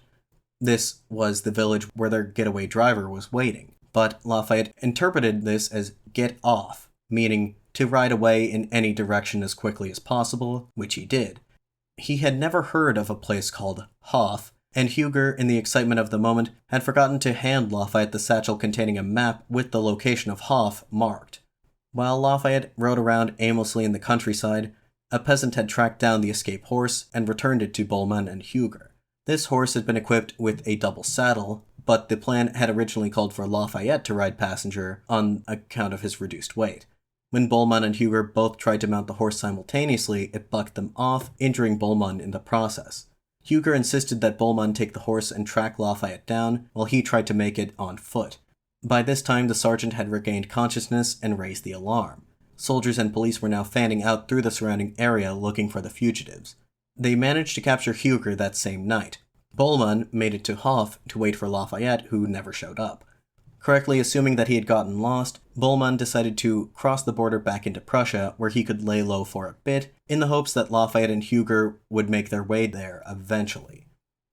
This was the village where their getaway driver was waiting, but Lafayette interpreted this as "get off," meaning to ride away in any direction as quickly as possible, which he did. He had never heard of a place called Hof, and Huger, in the excitement of the moment, had forgotten to hand Lafayette the satchel containing a map with the location of Hoff marked. While Lafayette rode around aimlessly in the countryside, a peasant had tracked down the escaped horse and returned it to Bollmann and Huger. This horse had been equipped with a double saddle, but the plan had originally called for Lafayette to ride passenger on account of his reduced weight. When Bollmann and Huger both tried to mount the horse simultaneously, it bucked them off, injuring Bollmann in the process. Huger insisted that Bollmann take the horse and track Lafayette down, while he tried to make it on foot. By this time, the sergeant had regained consciousness and raised the alarm. Soldiers and police were now fanning out through the surrounding area looking for the fugitives. They managed to capture Huger that same night. Bollmann made it to Hoff to wait for Lafayette, who never showed up. Correctly assuming that he had gotten lost, Bollmann decided to cross the border back into Prussia, where he could lay low for a bit, in the hopes that Lafayette and Huger would make their way there eventually.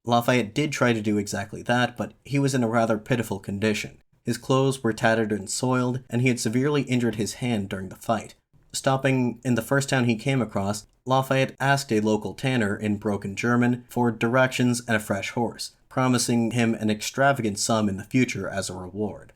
Lafayette did try to do exactly that, but he was in a rather pitiful condition. His clothes were tattered and soiled, and he had severely injured his hand during the fight. Stopping in the first town he came across, Lafayette asked a local tanner in broken German for directions and a fresh horse, promising him an extravagant sum in the future as a reward.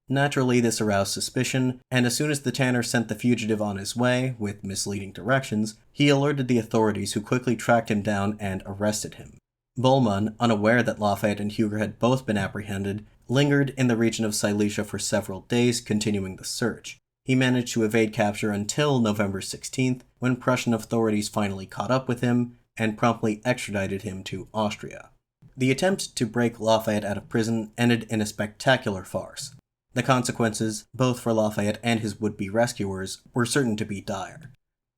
Naturally, this aroused suspicion, and as soon as the tanner sent the fugitive on his way, with misleading directions, he alerted the authorities, who quickly tracked him down and arrested him. Bollmann, unaware that Lafayette and Huger had both been apprehended, lingered in the region of Silesia for several days, continuing the search. He managed to evade capture until November 16th, when Prussian authorities finally caught up with him and promptly extradited him to Austria. The attempt to break Lafayette out of prison ended in a spectacular farce. The consequences, both for Lafayette and his would-be rescuers, were certain to be dire.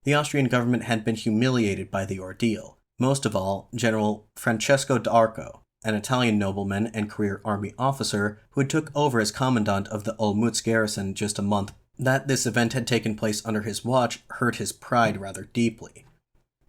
The Austrian government had been humiliated by the ordeal. Most of all, General Francesco d'Arco, an Italian nobleman and career army officer who took over as commandant of the Olmütz garrison just a month. That this event had taken place under his watch hurt his pride rather deeply.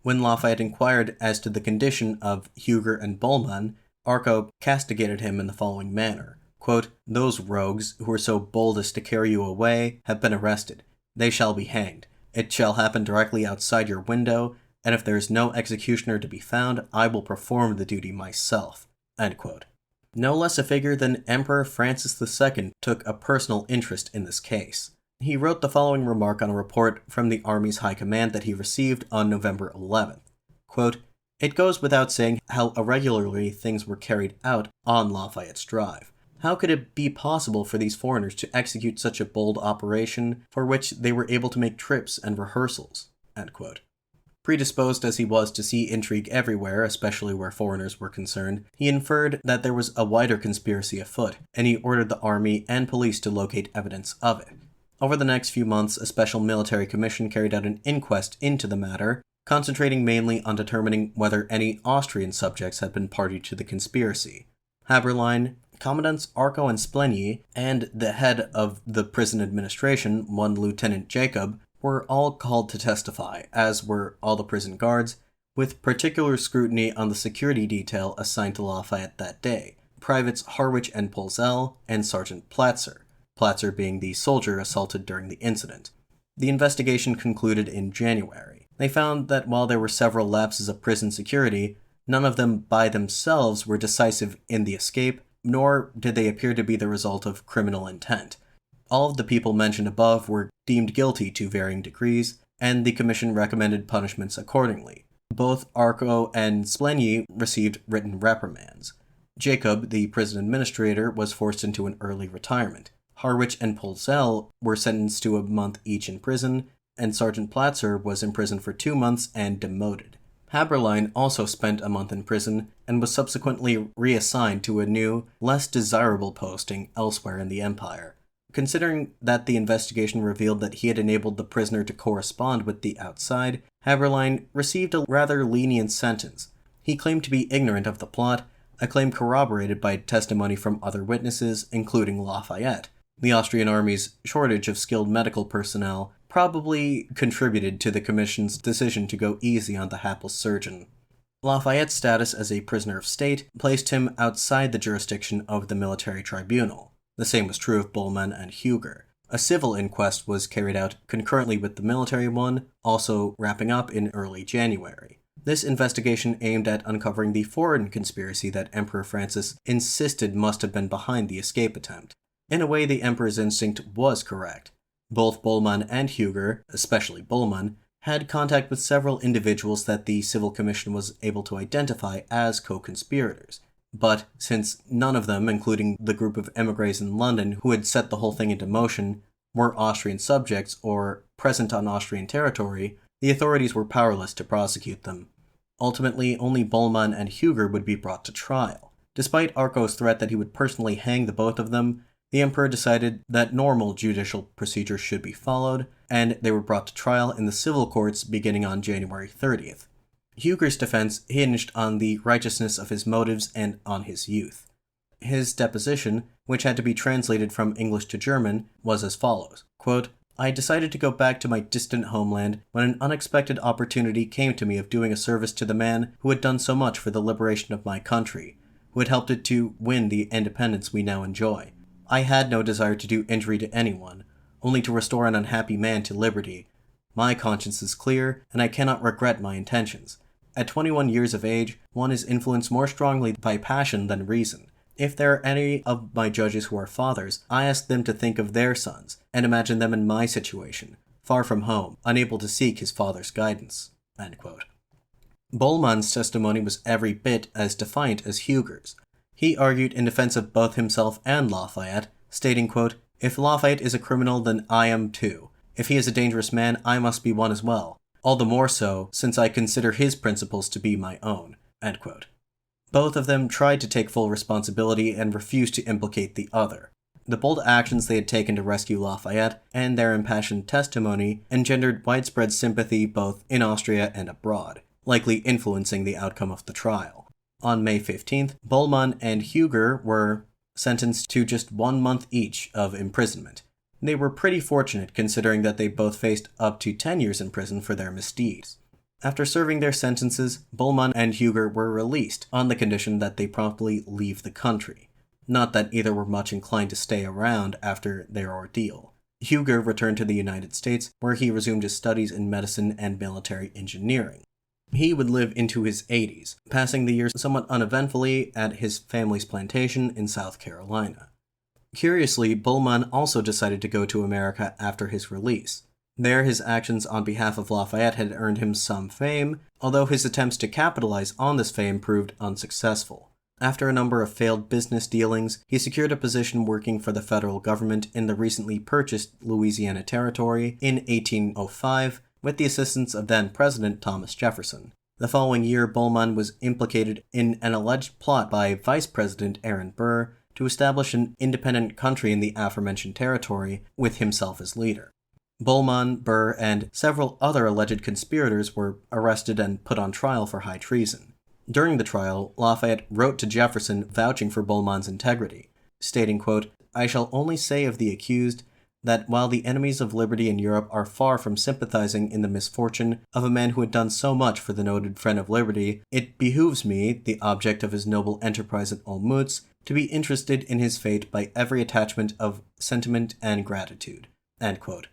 When Lafayette inquired as to the condition of Huger and Bollmann, Arco castigated him in the following manner. Quote, "Those rogues, who were so bold as to carry you away, have been arrested. They shall be hanged. It shall happen directly outside your window, and if there is no executioner to be found, I will perform the duty myself." End quote. No less a figure than Emperor Francis II took a personal interest in this case. He wrote the following remark on a report from the Army's High Command that he received on November 11th. Quote, "It goes without saying how irregularly things were carried out on Lafayette's drive. How could it be possible for these foreigners to execute such a bold operation for which they were able to make trips and rehearsals?" End quote. Predisposed as he was to see intrigue everywhere, especially where foreigners were concerned, he inferred that there was a wider conspiracy afoot, and he ordered the army and police to locate evidence of it. Over the next few months, a special military commission carried out an inquest into the matter, concentrating mainly on determining whether any Austrian subjects had been party to the conspiracy. Haberlein, Commandants Arco and Splenyi, and the head of the prison administration, one Lieutenant Jacob, were all called to testify, as were all the prison guards, with particular scrutiny on the security detail assigned to Lafayette that day, Privates Harwich and Pulzel, and Sergeant Platzer being the soldier assaulted during the incident. The investigation concluded in January. They found that while there were several lapses of prison security, none of them by themselves were decisive in the escape, nor did they appear to be the result of criminal intent. All of the people mentioned above were deemed guilty to varying degrees, and the commission recommended punishments accordingly. Both Arco and Splenyi received written reprimands. Jacob, the prison administrator, was forced into an early retirement. Harwich and Pulzel were sentenced to a month each in prison, and Sergeant Platzer was imprisoned for 2 months and demoted. Haberlein also spent a month in prison and was subsequently reassigned to a new, less desirable posting elsewhere in the empire. Considering that the investigation revealed that he had enabled the prisoner to correspond with the outside, Haberlein received a rather lenient sentence. He claimed to be ignorant of the plot, a claim corroborated by testimony from other witnesses, including Lafayette. The Austrian army's shortage of skilled medical personnel probably contributed to the commission's decision to go easy on the hapless surgeon. Lafayette's status as a prisoner of state placed him outside the jurisdiction of the military tribunal. The same was true of Bollmann and Huger. A civil inquest was carried out concurrently with the military one, also wrapping up in early January. This investigation aimed at uncovering the foreign conspiracy that Emperor Francis insisted must have been behind the escape attempt. In a way, the Emperor's instinct was correct. Both Bollmann and Huger, especially Bollmann, had contact with several individuals that the Civil Commission was able to identify as co-conspirators. But since none of them, including the group of émigrés in London who had set the whole thing into motion, were Austrian subjects or present on Austrian territory, the authorities were powerless to prosecute them. Ultimately, only Bollmann and Huger would be brought to trial. Despite Arco's threat that he would personally hang the both of them, the Emperor decided that normal judicial procedure should be followed, and they were brought to trial in the civil courts beginning on January 30th. Huger's defense hinged on the righteousness of his motives and on his youth. His deposition, which had to be translated from English to German, was as follows, quote, "I decided to go back to my distant homeland when an unexpected opportunity came to me of doing a service to the man who had done so much for the liberation of my country, who had helped it to win the independence we now enjoy. I had no desire to do injury to anyone, only to restore an unhappy man to liberty. My conscience is clear, and I cannot regret my intentions. At 21 years of age, one is influenced more strongly by passion than reason. If there are any of my judges who are fathers, I ask them to think of their sons, and imagine them in my situation, far from home, unable to seek his father's guidance." End quote. Bollmann's testimony was every bit as defiant as Huger's. He argued in defense of both himself and Lafayette, stating, quote, "If Lafayette is a criminal, then I am too. If he is a dangerous man, I must be one as well. All the more so, since I consider his principles to be my own." End quote. Both of them tried to take full responsibility and refused to implicate the other. The bold actions they had taken to rescue Lafayette and their impassioned testimony engendered widespread sympathy both in Austria and abroad, likely influencing the outcome of the trial. On May 15th, Bollmann and Huger were sentenced to just 1 month each of imprisonment. They were pretty fortunate considering that they both faced up to 10 years in prison for their misdeeds. After serving their sentences, Bollmann and Huger were released on the condition that they promptly leave the country. Not that either were much inclined to stay around after their ordeal. Huger returned to the United States, where he resumed his studies in medicine and military engineering. He would live into his 80s, passing the years somewhat uneventfully at his family's plantation in South Carolina. Curiously, Bollmann also decided to go to America after his release. There, his actions on behalf of Lafayette had earned him some fame, although his attempts to capitalize on this fame proved unsuccessful. After a number of failed business dealings, he secured a position working for the federal government in the recently purchased Louisiana Territory in 1805, with the assistance of then-President Thomas Jefferson. The following year, Bollmann was implicated in an alleged plot by Vice President Aaron Burr to establish an independent country in the aforementioned territory, with himself as leader. Bollmann, Burr, and several other alleged conspirators were arrested and put on trial for high treason. During the trial, Lafayette wrote to Jefferson vouching for Bollmann's integrity, stating, quote, "I shall only say of the accused that while the enemies of liberty in Europe are far from sympathizing in the misfortune of a man who had done so much for the noted friend of liberty, it behooves me, the object of his noble enterprise at Olmütz, to be interested in his fate by every attachment of sentiment and gratitude." End quote.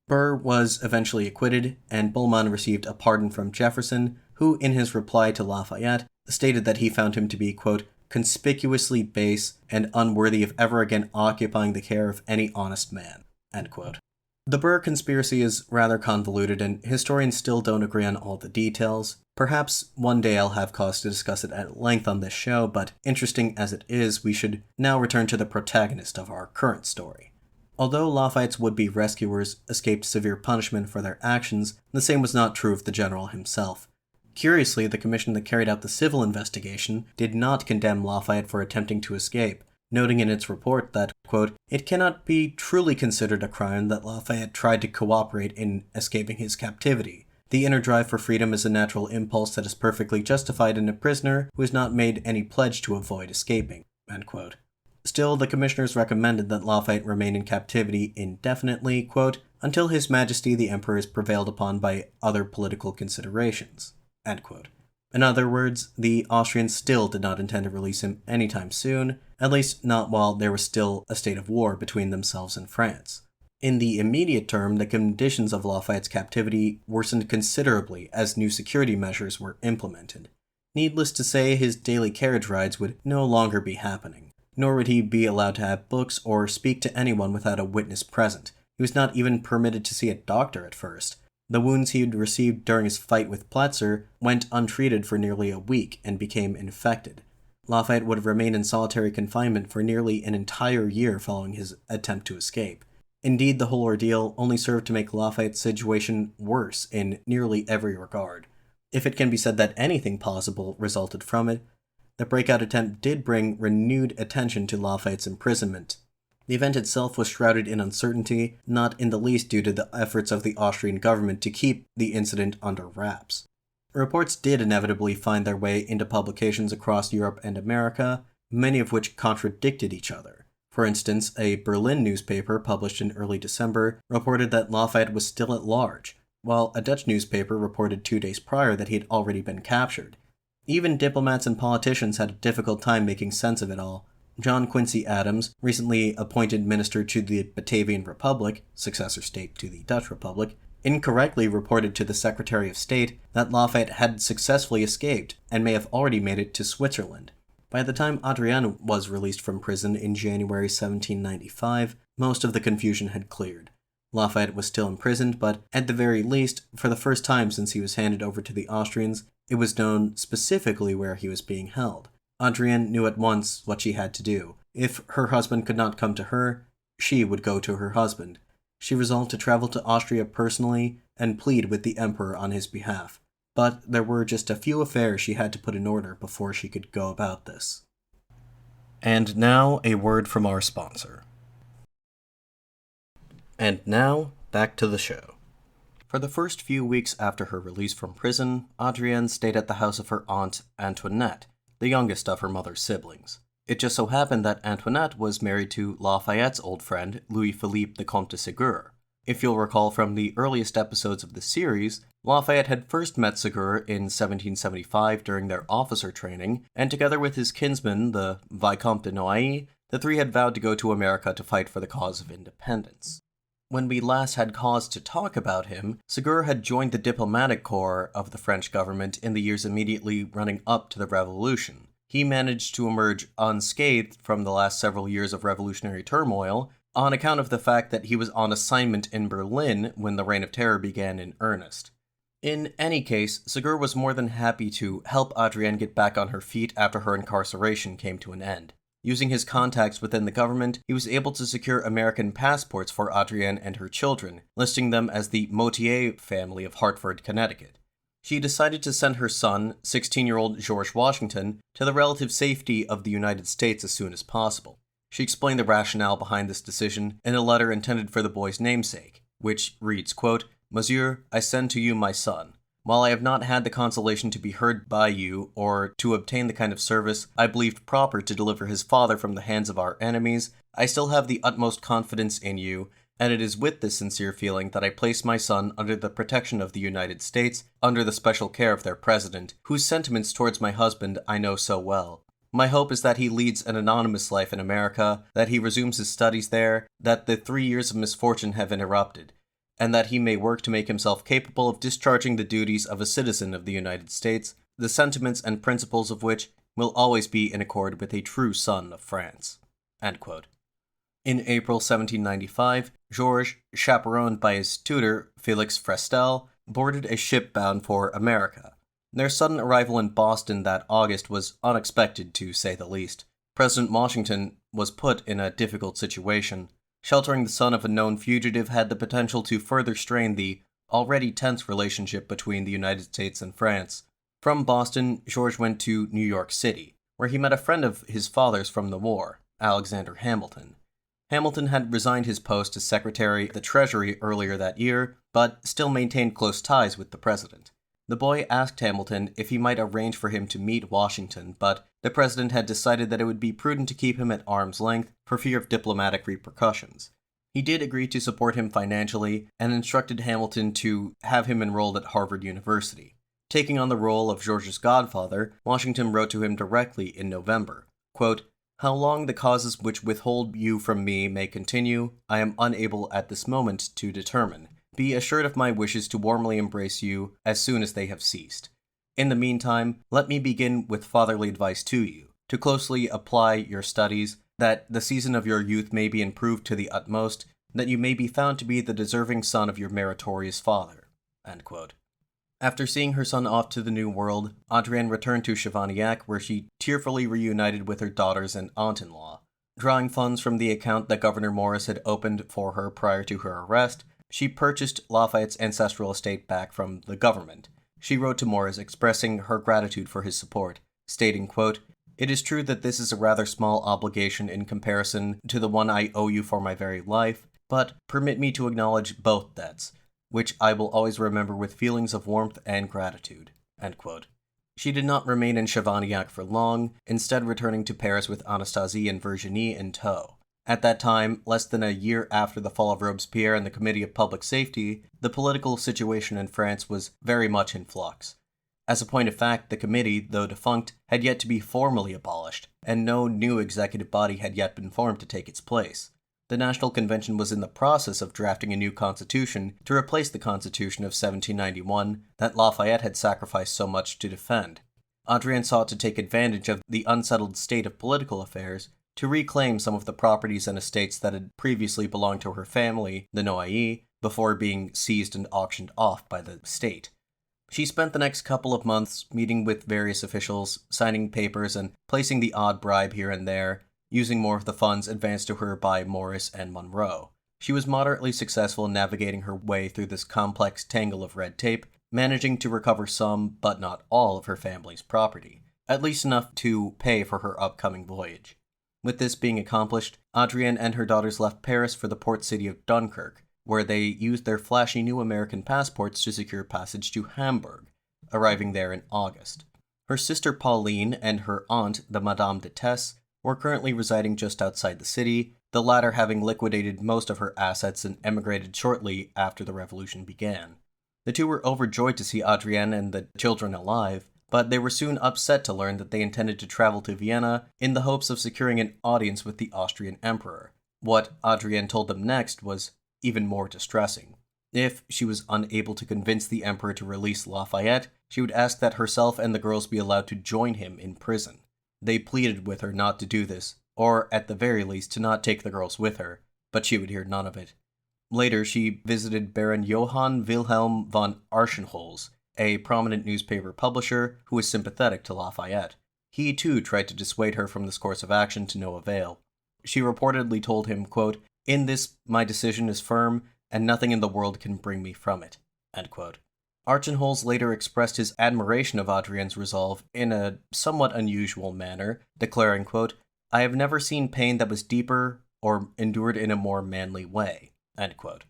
Burr was eventually acquitted, and Bollmann received a pardon from Jefferson, who, in his reply to Lafayette, stated that he found him to be, quote, "conspicuously base and unworthy of ever again occupying the care of any honest man." End quote. The Burr conspiracy is rather convoluted, and historians still don't agree on all the details. Perhaps one day I'll have cause to discuss it at length on this show, but interesting as it is, we should now return to the protagonist of our current story. Although Lafayette's would-be rescuers escaped severe punishment for their actions, the same was not true of the general himself. Curiously, the commission that carried out the civil investigation did not condemn Lafayette for attempting to escape, noting in its report that, quote, "It cannot be truly considered a crime that Lafayette tried to cooperate in escaping his captivity. The inner drive for freedom is a natural impulse that is perfectly justified in a prisoner who has not made any pledge to avoid escaping." End quote. Still, the commissioners recommended that Lafayette remain in captivity indefinitely, quote, "until His Majesty the Emperor is prevailed upon by other political considerations." End quote. In other words, the Austrians still did not intend to release him anytime soon, at least not while there was still a state of war between themselves and France. In the immediate term, the conditions of Lafayette's captivity worsened considerably as new security measures were implemented. Needless to say, his daily carriage rides would no longer be happening, nor would he be allowed to have books or speak to anyone without a witness present. He was not even permitted to see a doctor at first. The wounds he had received during his fight with Pletzer went untreated for nearly a week and became infected. Lafayette would have remained in solitary confinement for nearly an entire year following his attempt to escape. Indeed, the whole ordeal only served to make Lafayette's situation worse in nearly every regard. If it can be said that anything possible resulted from it, the breakout attempt did bring renewed attention to Lafayette's imprisonment. The event itself was shrouded in uncertainty, not in the least due to the efforts of the Austrian government to keep the incident under wraps. Reports did inevitably find their way into publications across Europe and America, many of which contradicted each other. For instance, a Berlin newspaper published in early December reported that Lafayette was still at large, while a Dutch newspaper reported 2 days prior that he had already been captured. Even diplomats and politicians had a difficult time making sense of it all. John Quincy Adams, recently appointed minister to the Batavian Republic, successor state to the Dutch Republic, incorrectly reported to the Secretary of State that Lafayette had successfully escaped and may have already made it to Switzerland. By the time Adrien was released from prison in January 1795, most of the confusion had cleared. Lafayette was still imprisoned, but at the very least, for the first time since he was handed over to the Austrians, it was known specifically where he was being held. Adrienne knew at once what she had to do. If her husband could not come to her, she would go to her husband. She resolved to travel to Austria personally and plead with the emperor on his behalf. But there were just a few affairs she had to put in order before she could go about this. And now, a word from our sponsor. And now, back to the show. For the first few weeks after her release from prison, Adrienne stayed at the house of her aunt, Antoinette, the youngest of her mother's siblings. It just so happened that Antoinette was married to Lafayette's old friend, Louis-Philippe the Comte de Ségur. If you'll recall from the earliest episodes of the series, Lafayette had first met Ségur in 1775 during their officer training, and together with his kinsman, the Vicomte de Noailles, the three had vowed to go to America to fight for the cause of independence. When we last had cause to talk about him, Ségur had joined the diplomatic corps of the French government in the years immediately running up to the Revolution. He managed to emerge unscathed from the last several years of revolutionary turmoil on account of the fact that he was on assignment in Berlin when the Reign of Terror began in earnest. In any case, Ségur was more than happy to help Adrienne get back on her feet after her incarceration came to an end. Using his contacts within the government, he was able to secure American passports for Adrienne and her children, listing them as the Motier family of Hartford, Connecticut. She decided to send her son, 16-year-old George Washington, to the relative safety of the United States as soon as possible. She explained the rationale behind this decision in a letter intended for the boy's namesake, which reads, quote, "Monsieur, I send to you my son. While I have not had the consolation to be heard by you, or to obtain the kind of service I believed proper to deliver his father from the hands of our enemies, I still have the utmost confidence in you, and it is with this sincere feeling that I place my son under the protection of the United States, under the special care of their president, whose sentiments towards my husband I know so well. My hope is that he leads an anonymous life in America, that he resumes his studies there, that the 3 years of misfortune have interrupted, and that he may work to make himself capable of discharging the duties of a citizen of the United States, the sentiments and principles of which will always be in accord with a true son of France." End quote. In April 1795, Georges, chaperoned by his tutor, Félix Frestel, boarded a ship bound for America. Their sudden arrival in Boston that August was unexpected, to say the least. President Washington was put in a difficult situation. Sheltering the son of a known fugitive had the potential to further strain the already tense relationship between the United States and France. From Boston, George went to New York City, where he met a friend of his father's from the war, Alexander Hamilton. Hamilton had resigned his post as Secretary of the Treasury earlier that year, but still maintained close ties with the president. The boy asked Hamilton if he might arrange for him to meet Washington, but the president had decided that it would be prudent to keep him at arm's length for fear of diplomatic repercussions. He did agree to support him financially and instructed Hamilton to have him enrolled at Harvard University. Taking on the role of George's godfather, Washington wrote to him directly in November, quote, How long the causes which withhold you from me may continue, I am unable at this moment to determine. Be assured of my wishes to warmly embrace you as soon as they have ceased. In the meantime, let me begin with fatherly advice to you, to closely apply your studies, that the season of your youth may be improved to the utmost, that you may be found to be the deserving son of your meritorious father." End quote. After seeing her son off to the New World, Adrienne returned to Chavagnac, where she tearfully reunited with her daughters and aunt-in-law. Drawing funds from the account that Governor Maurice had opened for her prior to her arrest, she purchased Lafayette's ancestral estate back from the government. She wrote to Maurice expressing her gratitude for his support, stating, quote, "It is true that this is a rather small obligation in comparison to the one I owe you for my very life, but permit me to acknowledge both debts, which I will always remember with feelings of warmth and gratitude." End quote. She did not remain in Chavagnac for long, instead returning to Paris with Anastasie and Virginie in tow. At that time, less than a year after the fall of Robespierre and the Committee of Public Safety, the political situation in France was very much in flux. As a point of fact, the committee, though defunct, had yet to be formally abolished, and no new executive body had yet been formed to take its place. The National Convention was in the process of drafting a new constitution to replace the Constitution of 1791 that Lafayette had sacrificed so much to defend. Adrienne sought to take advantage of the unsettled state of political affairs to reclaim some of the properties and estates that had previously belonged to her family, the Noailles, before being seized and auctioned off by the state. She spent the next couple of months meeting with various officials, signing papers, and placing the odd bribe here and there, using more of the funds advanced to her by Maurice and Monroe. She was moderately successful in navigating her way through this complex tangle of red tape, managing to recover some, but not all, of her family's property, at least enough to pay for her upcoming voyage. With this being accomplished, Adrienne and her daughters left Paris for the port city of Dunkirk, where they used their flashy new American passports to secure passage to Hamburg, arriving there in August. Her sister Pauline and her aunt, the Madame de Tesse, were currently residing just outside the city, the latter having liquidated most of her assets and emigrated shortly after the revolution began. The two were overjoyed to see Adrienne and the children alive, but they were soon upset to learn that they intended to travel to Vienna in the hopes of securing an audience with the Austrian emperor. What Adrienne told them next was even more distressing. If she was unable to convince the emperor to release Lafayette, she would ask that herself and the girls be allowed to join him in prison. They pleaded with her not to do this, or at the very least to not take the girls with her, but she would hear none of it. Later, she visited Baron Johann Wilhelm von Archenholz, a prominent newspaper publisher who was sympathetic to Lafayette. He, too, tried to dissuade her from this course of action to no avail. She reportedly told him, quote, "In this, my decision is firm, and nothing in the world can bring me from it." End quote. Archenholz later expressed his admiration of Adrienne's resolve in a somewhat unusual manner, declaring, quote, "I have never seen pain that was deeper or endured in a more manly way." End quote.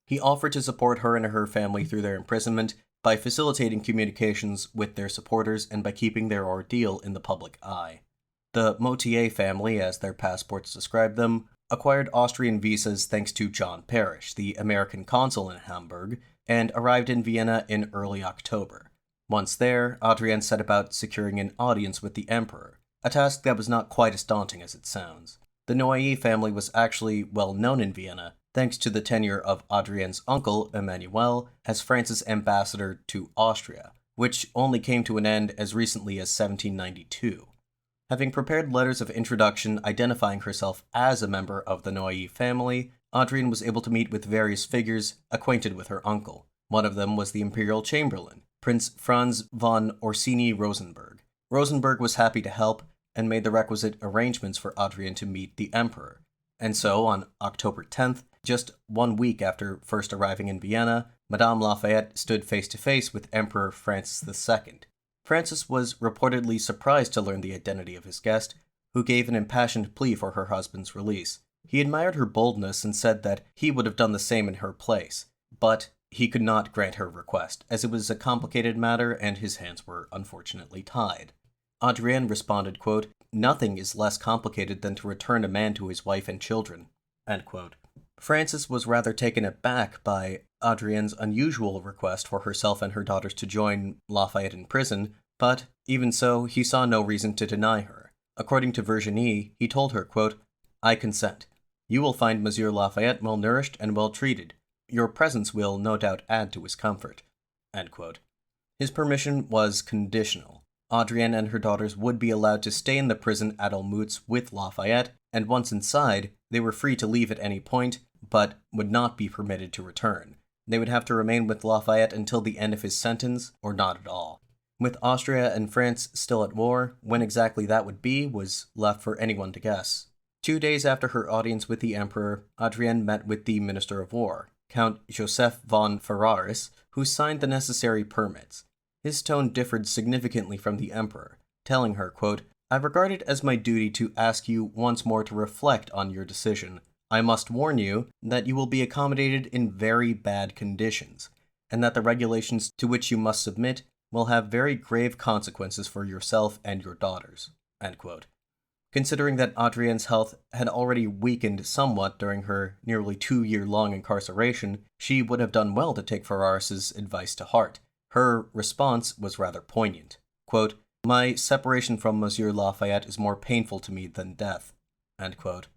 He offered to support her and her family through their imprisonment by facilitating communications with their supporters and by keeping their ordeal in the public eye. The Motier family, as their passports described them, acquired Austrian visas thanks to John Parrish, the American consul in Hamburg, and arrived in Vienna in early October. Once there, Adrienne set about securing an audience with the emperor, a task that was not quite as daunting as it sounds. The Noailles family was actually well known in Vienna, thanks to the tenure of Adrienne's uncle, Emile, as France's ambassador to Austria, which only came to an end as recently as 1792. Having prepared letters of introduction identifying herself as a member of the Noailles family, Adrienne was able to meet with various figures acquainted with her uncle. One of them was the imperial chamberlain, Prince Franz von Orsini-Rosenberg. Rosenberg was happy to help and made the requisite arrangements for Adrienne to meet the emperor. And so, on October 10th, just 1 week after first arriving in Vienna, Madame Lafayette stood face to face with Emperor Francis II. Francis was reportedly surprised to learn the identity of his guest, who gave an impassioned plea for her husband's release. He admired her boldness and said that he would have done the same in her place, but he could not grant her request, as it was a complicated matter and his hands were unfortunately tied. Adrienne responded, quote, "Nothing is less complicated than to return a man to his wife and children." End quote. Francis was rather taken aback by Adrienne's unusual request for herself and her daughters to join Lafayette in prison, but even so, he saw no reason to deny her. According to Virginie, he told her, quote, "I consent. You will find Monsieur Lafayette well nourished and well treated. Your presence will, no doubt, add to his comfort." End quote. His permission was conditional. Adrienne and her daughters would be allowed to stay in the prison at Olmütz with Lafayette, and once inside, they were free to leave at any point, but would not be permitted to return. They would have to remain with Lafayette until the end of his sentence, or not at all. With Austria and France still at war, when exactly that would be was left for anyone to guess. 2 days after her audience with the Emperor, Adrienne met with the Minister of War, Count Joseph von Ferraris, who signed the necessary permits. His tone differed significantly from the Emperor, telling her, quote, "I regard it as my duty to ask you once more to reflect on your decision. I must warn you that you will be accommodated in very bad conditions, and that the regulations to which you must submit will have very grave consequences for yourself and your daughters." End quote. Considering that Adrienne's health had already weakened somewhat during her nearly 2-year-long incarceration, she would have done well to take Ferraris's advice to heart. Her response was rather poignant. Quote, "My separation from Monsieur Lafayette is more painful to me than death." End quote.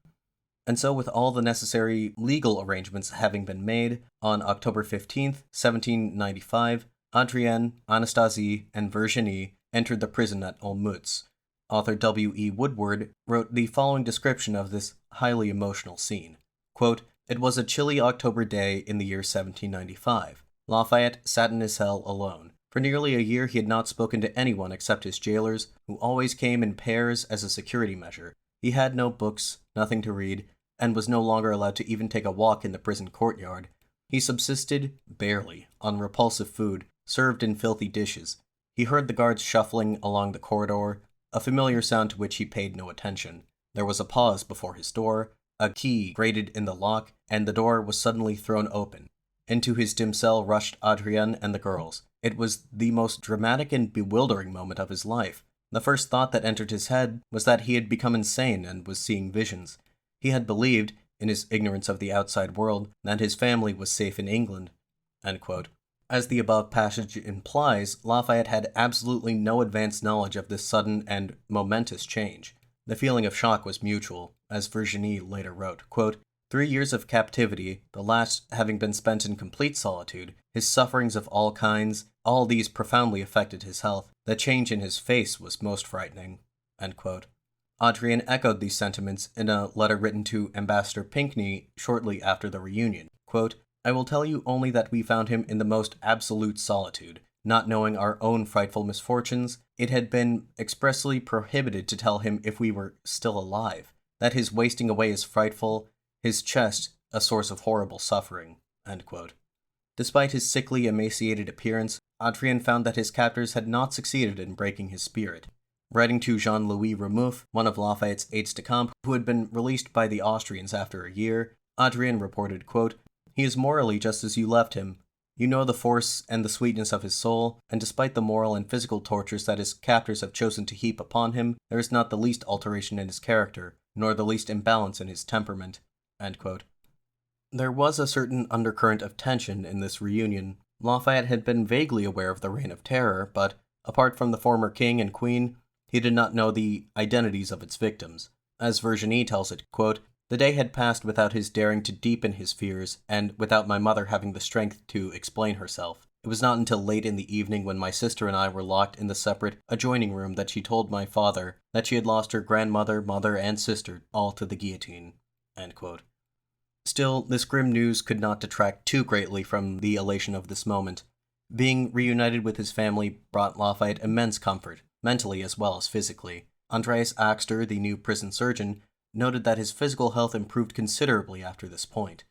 And so, with all the necessary legal arrangements having been made, on October 15th, 1795, Adrienne, Anastasie, and Virginie entered the prison at Olmütz. Author W.E. Woodward wrote the following description of this highly emotional scene. Quote, "It was a chilly October day in the year 1795. Lafayette sat in his cell alone. For nearly a year he had not spoken to anyone except his jailers, who always came in pairs as a security measure. He had no books, nothing to read, and was no longer allowed to even take a walk in the prison courtyard. He subsisted, barely, on repulsive food, served in filthy dishes. He heard the guards shuffling along the corridor, a familiar sound to which he paid no attention. There was a pause before his door, a key grated in the lock, and the door was suddenly thrown open. Into his dim cell rushed Adrienne and the girls. It was the most dramatic and bewildering moment of his life. The first thought that entered his head was that he had become insane and was seeing visions. He had believed, in his ignorance of the outside world, that his family was safe in England." End quote. As the above passage implies, Lafayette had absolutely no advanced knowledge of this sudden and momentous change. The feeling of shock was mutual, as Virginie later wrote, quote, 3 years of captivity, the last having been spent in complete solitude, his sufferings of all kinds, all these profoundly affected his health. The change in his face was most frightening." End quote. Adrienne echoed these sentiments in a letter written to Ambassador Pinckney shortly after the reunion. Quote, "I will tell you only that we found him in the most absolute solitude. Not knowing our own frightful misfortunes, it had been expressly prohibited to tell him if we were still alive, that his wasting away is frightful, his chest a source of horrible suffering." End quote. Despite his sickly, emaciated appearance, Adrienne found that his captors had not succeeded in breaking his spirit. Writing to Jean-Louis Remouf, one of Lafayette's aides-de-camp, who had been released by the Austrians after a year, Adrienne reported, quote, "He is morally just as you left him. You know the force and the sweetness of his soul, and despite the moral and physical tortures that his captors have chosen to heap upon him, there is not the least alteration in his character, nor the least imbalance in his temperament." End quote. There was a certain undercurrent of tension in this reunion. Lafayette had been vaguely aware of the Reign of Terror, but, apart from the former king and queen, he did not know the identities of its victims. As Virginie tells it, quote, "The day had passed without his daring to deepen his fears, and without my mother having the strength to explain herself. It was not until late in the evening when my sister and I were locked in the separate adjoining room that she told my father that she had lost her grandmother, mother, and sister, all to the guillotine." End quote. Still, this grim news could not detract too greatly from the elation of this moment. Being reunited with his family brought Lafayette immense comfort, mentally as well as physically. Andreas Axter, the new prison surgeon, noted that his physical health improved considerably after this point.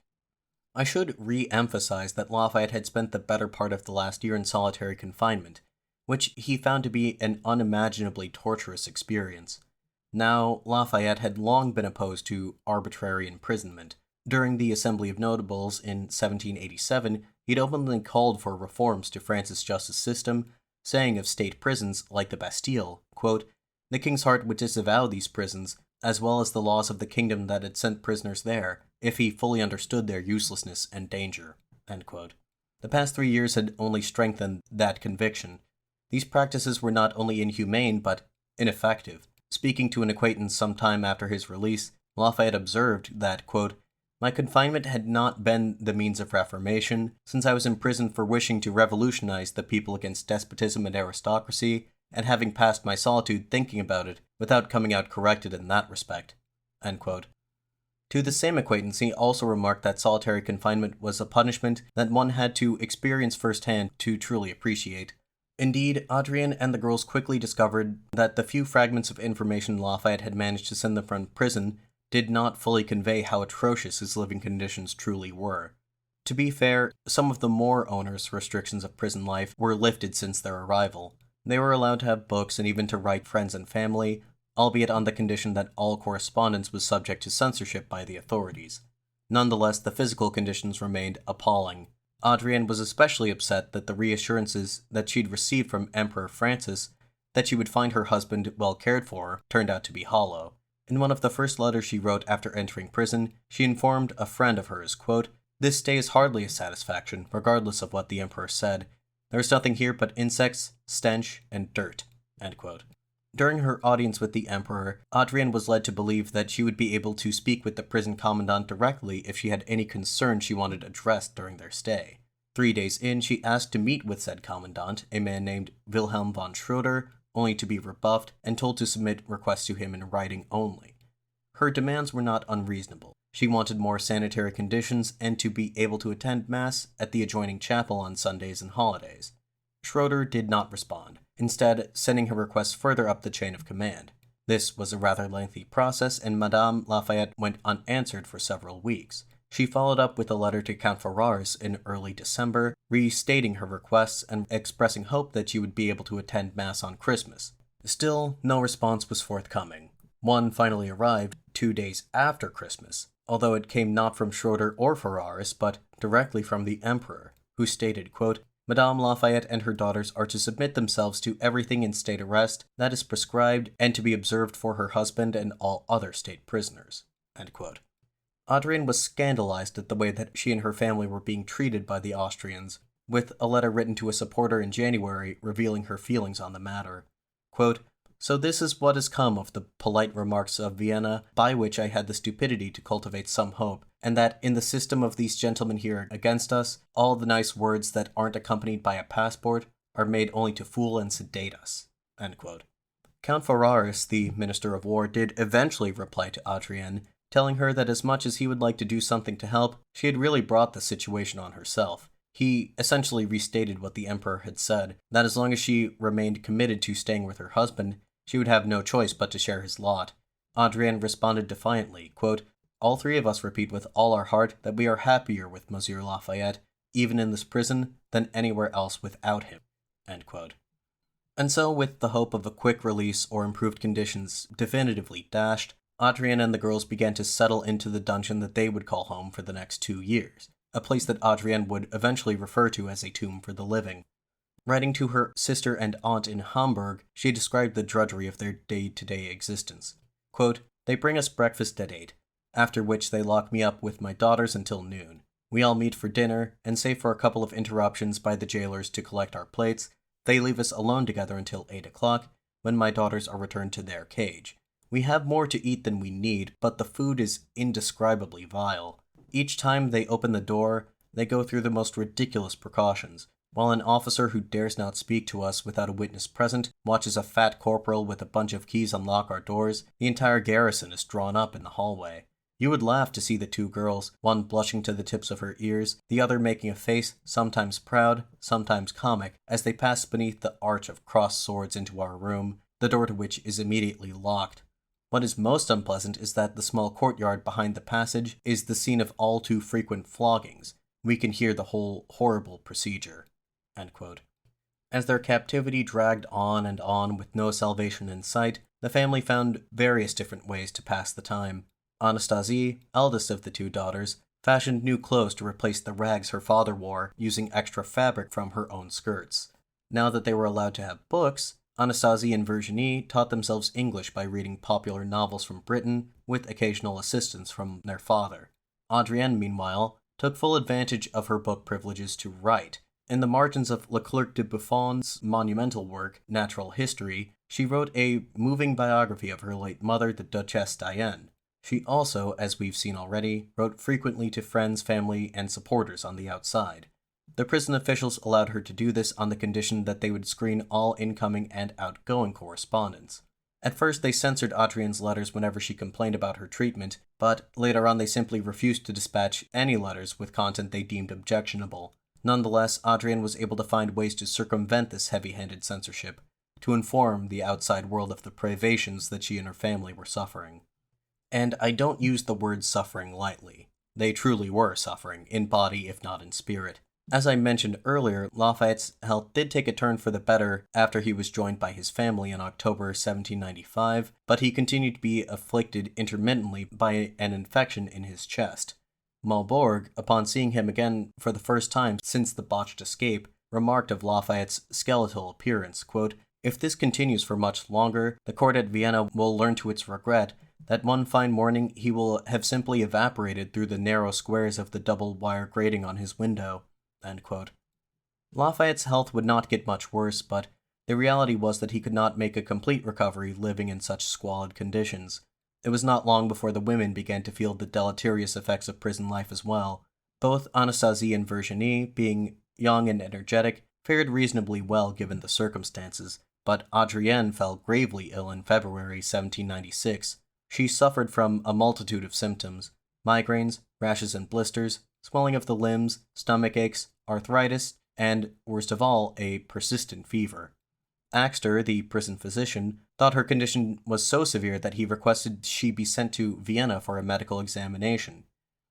I should re-emphasize that Lafayette had spent the better part of the last year in solitary confinement, which he found to be an unimaginably torturous experience. Now, Lafayette had long been opposed to arbitrary imprisonment. During the Assembly of Notables in 1787, he'd openly called for reforms to France's justice system, saying of state prisons like the Bastille, quote, "The king's heart would disavow these prisons, as well as the laws of the kingdom that had sent prisoners there, if he fully understood their uselessness and danger." End quote. The past 3 years had only strengthened that conviction. These practices were not only inhumane, but ineffective. Speaking to an acquaintance some time after his release, Lafayette observed that, quote, "My confinement had not been the means of reformation, since I was imprisoned for wishing to revolutionize the people against despotism and aristocracy, and having passed my solitude thinking about it, without coming out corrected in that respect." End quote. To the same acquaintance, he also remarked that solitary confinement was a punishment that one had to experience firsthand to truly appreciate. Indeed, Adrienne and the girls quickly discovered that the few fragments of information Lafayette had managed to send them from prison did not fully convey how atrocious his living conditions truly were. To be fair, some of the more onerous restrictions of prison life were lifted since their arrival. They were allowed to have books and even to write friends and family, albeit on the condition that all correspondence was subject to censorship by the authorities. Nonetheless, the physical conditions remained appalling. Adrienne was especially upset that the reassurances that she'd received from Emperor Francis that she would find her husband well cared for turned out to be hollow. In one of the first letters she wrote after entering prison, she informed a friend of hers, quote, "This stay is hardly a satisfaction, regardless of what the emperor said. There is nothing here but insects, stench, and dirt." End quote. During her audience with the emperor, Adrienne was led to believe that she would be able to speak with the prison commandant directly if she had any concerns she wanted addressed during their stay. 3 days in, she asked to meet with said commandant, a man named Wilhelm von Schroeder, only to be rebuffed and told to submit requests to him in writing only. Her demands were not unreasonable. She wanted more sanitary conditions and to be able to attend Mass at the adjoining chapel on Sundays and holidays. Schroeder did not respond, instead sending her requests further up the chain of command. This was a rather lengthy process, and Madame Lafayette went unanswered for several weeks. She followed up with a letter to Count Ferrars in early December, restating her requests and expressing hope that she would be able to attend Mass on Christmas. Still, no response was forthcoming. One finally arrived 2 days after Christmas, although it came not from Schroeder or Ferrars, but directly from the Emperor, who stated, quote, "Madame Lafayette and her daughters are to submit themselves to everything in state arrest that is prescribed and to be observed for her husband and all other state prisoners." End quote. Adrienne was scandalized at the way that she and her family were being treated by the Austrians, with a letter written to a supporter in January revealing her feelings on the matter. Quote, "So this is what has come of the polite remarks of Vienna, by which I had the stupidity to cultivate some hope, and that in the system of these gentlemen here against us, all the nice words that aren't accompanied by a passport are made only to fool and sedate us." End quote. Count Ferrars, the Minister of War, did eventually reply to Adrienne, telling her that as much as he would like to do something to help, she had really brought the situation on herself. He essentially restated what the Emperor had said, that as long as she remained committed to staying with her husband, she would have no choice but to share his lot. Adrienne responded defiantly, quote, "All three of us repeat with all our heart that we are happier with Monsieur Lafayette, even in this prison, than anywhere else without him." End quote. And so, with the hope of a quick release or improved conditions definitively dashed, Adrienne and the girls began to settle into the dungeon that they would call home for the next 2 years, a place that Adrienne would eventually refer to as a tomb for the living. Writing to her sister and aunt in Hamburg, she described the drudgery of their day-to-day existence. Quote, "They bring us breakfast at 8, after which they lock me up with my daughters until noon. We all meet for dinner, and save for a couple of interruptions by the jailers to collect our plates, they leave us alone together until 8 o'clock, when my daughters are returned to their cage. We have more to eat than we need, but the food is indescribably vile. Each time they open the door, they go through the most ridiculous precautions, while an officer who dares not speak to us without a witness present watches a fat corporal with a bunch of keys unlock our doors. The entire garrison is drawn up in the hallway. You would laugh to see the two girls, one blushing to the tips of her ears, the other making a face, sometimes proud, sometimes comic, as they pass beneath the arch of crossed swords into our room, the door to which is immediately locked. What is most unpleasant is that the small courtyard behind the passage is the scene of all too frequent floggings. We can hear the whole horrible procedure." End quote. As their captivity dragged on and on with no salvation in sight, the family found various different ways to pass the time. Anastasie, eldest of the two daughters, fashioned new clothes to replace the rags her father wore, using extra fabric from her own skirts. Now that they were allowed to have books, Anastasie and Virginie taught themselves English by reading popular novels from Britain, with occasional assistance from their father. Adrienne, meanwhile, took full advantage of her book privileges to write. In the margins of Leclerc de Buffon's monumental work, Natural History, She wrote a moving biography of her late mother, the Duchesse Diane. She also, as we've seen already, wrote frequently to friends, family, and supporters on the outside. The prison officials allowed her to do this on the condition that they would screen all incoming and outgoing correspondence. At first, they censored Adrienne's letters whenever she complained about her treatment, but later on they simply refused to dispatch any letters with content they deemed objectionable. Nonetheless, Adrienne was able to find ways to circumvent this heavy-handed censorship, to inform the outside world of the privations that she and her family were suffering. And I don't use the word suffering lightly. They truly were suffering, in body if not in spirit. As I mentioned earlier, Lafayette's health did take a turn for the better after he was joined by his family in October 1795, but he continued to be afflicted intermittently by an infection in his chest. Malbourg, upon seeing him again for the first time since the botched escape, remarked of Lafayette's skeletal appearance, quote, "If this continues for much longer, the court at Vienna will learn to its regret that one fine morning he will have simply evaporated through the narrow squares of the double wire grating on his window." End quote. Lafayette's health would not get much worse, but the reality was that he could not make a complete recovery living in such squalid conditions. It was not long before the women began to feel the deleterious effects of prison life as well. Both Anastasie and Virginie, being young and energetic, fared reasonably well given the circumstances, but Adrienne fell gravely ill in February 1796. She suffered from a multitude of symptoms: migraines, rashes and blisters, swelling of the limbs, stomach aches, arthritis, and, worst of all, a persistent fever. Axter, the prison physician, thought her condition was so severe that he requested she be sent to Vienna for a medical examination.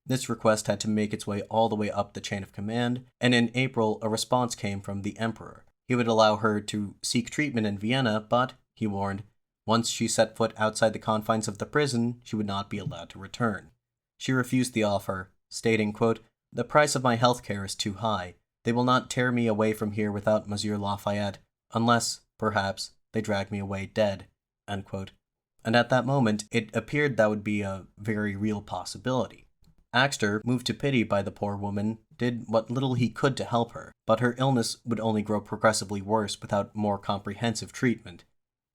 This request had to make its way all the way up the chain of command, and in April a response came from the emperor. He would allow her to seek treatment in Vienna, but, he warned, once she set foot outside the confines of the prison, she would not be allowed to return. She refused the offer, stating, quote, "The price of my health care is too high. They will not tear me away from here without Monsieur Lafayette, unless, perhaps, they drag me away dead." End quote. And at that moment, it appeared that would be a very real possibility. Axter, moved to pity by the poor woman, did what little he could to help her, but her illness would only grow progressively worse without more comprehensive treatment.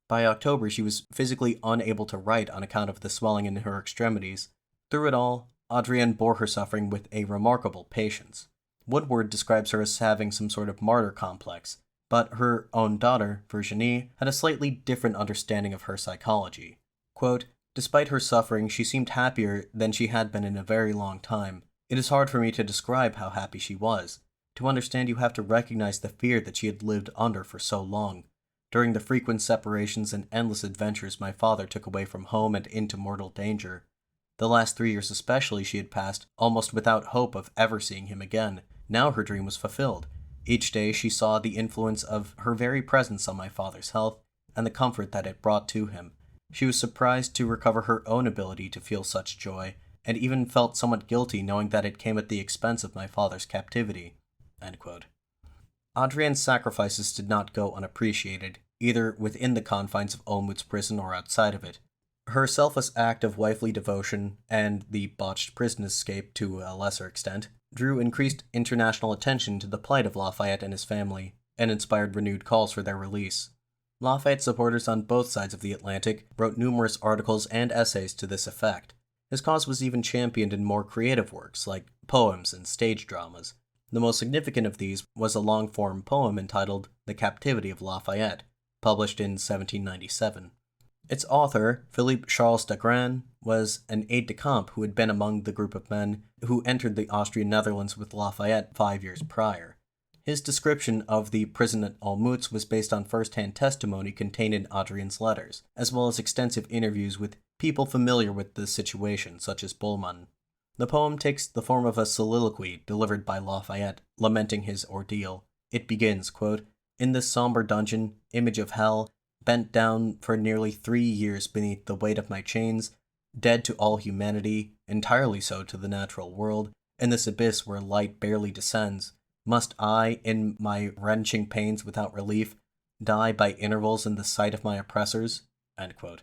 By October, she was physically unable to write on account of the swelling in her extremities. Through it all, Adrienne bore her suffering with a remarkable patience. Woodward describes her as having some sort of martyr complex, but her own daughter, Virginie, had a slightly different understanding of her psychology. Quote, "Despite her suffering, she seemed happier than she had been in a very long time. It is hard for me to describe how happy she was. To understand, you have to recognize the fear that she had lived under for so long. During the frequent separations and endless adventures my father took away from home and into mortal danger. The last 3 years especially she had passed almost without hope of ever seeing him again. Now her dream was fulfilled. Each day she saw the influence of her very presence on my father's health, and the comfort that it brought to him. She was surprised to recover her own ability to feel such joy, and even felt somewhat guilty knowing that it came at the expense of my father's captivity." End quote. Adrienne's sacrifices did not go unappreciated, either within the confines of Olmütz prison or outside of it. Her selfless act of wifely devotion, and the botched prison escape to a lesser extent, drew increased international attention to the plight of Lafayette and his family, and inspired renewed calls for their release. Lafayette supporters on both sides of the Atlantic wrote numerous articles and essays to this effect. His cause was even championed in more creative works, like poems and stage dramas. The most significant of these was a long-form poem entitled The Captivity of Lafayette, published in 1797. Its author, Philippe Charles Dagran, was an aide-de-camp who had been among the group of men who entered the Austrian Netherlands with Lafayette 5 years prior. His description of the prison at Olmütz was based on first-hand testimony contained in Adrienne's letters, as well as extensive interviews with people familiar with the situation, such as Bullmann. The poem takes the form of a soliloquy delivered by Lafayette, lamenting his ordeal. It begins, quote, "In this somber dungeon, image of hell, bent down for nearly 3 years beneath the weight of my chains, dead to all humanity, entirely so to the natural world, in this abyss where light barely descends, must I, in my wrenching pains without relief, die by intervals in the sight of my oppressors?" End quote.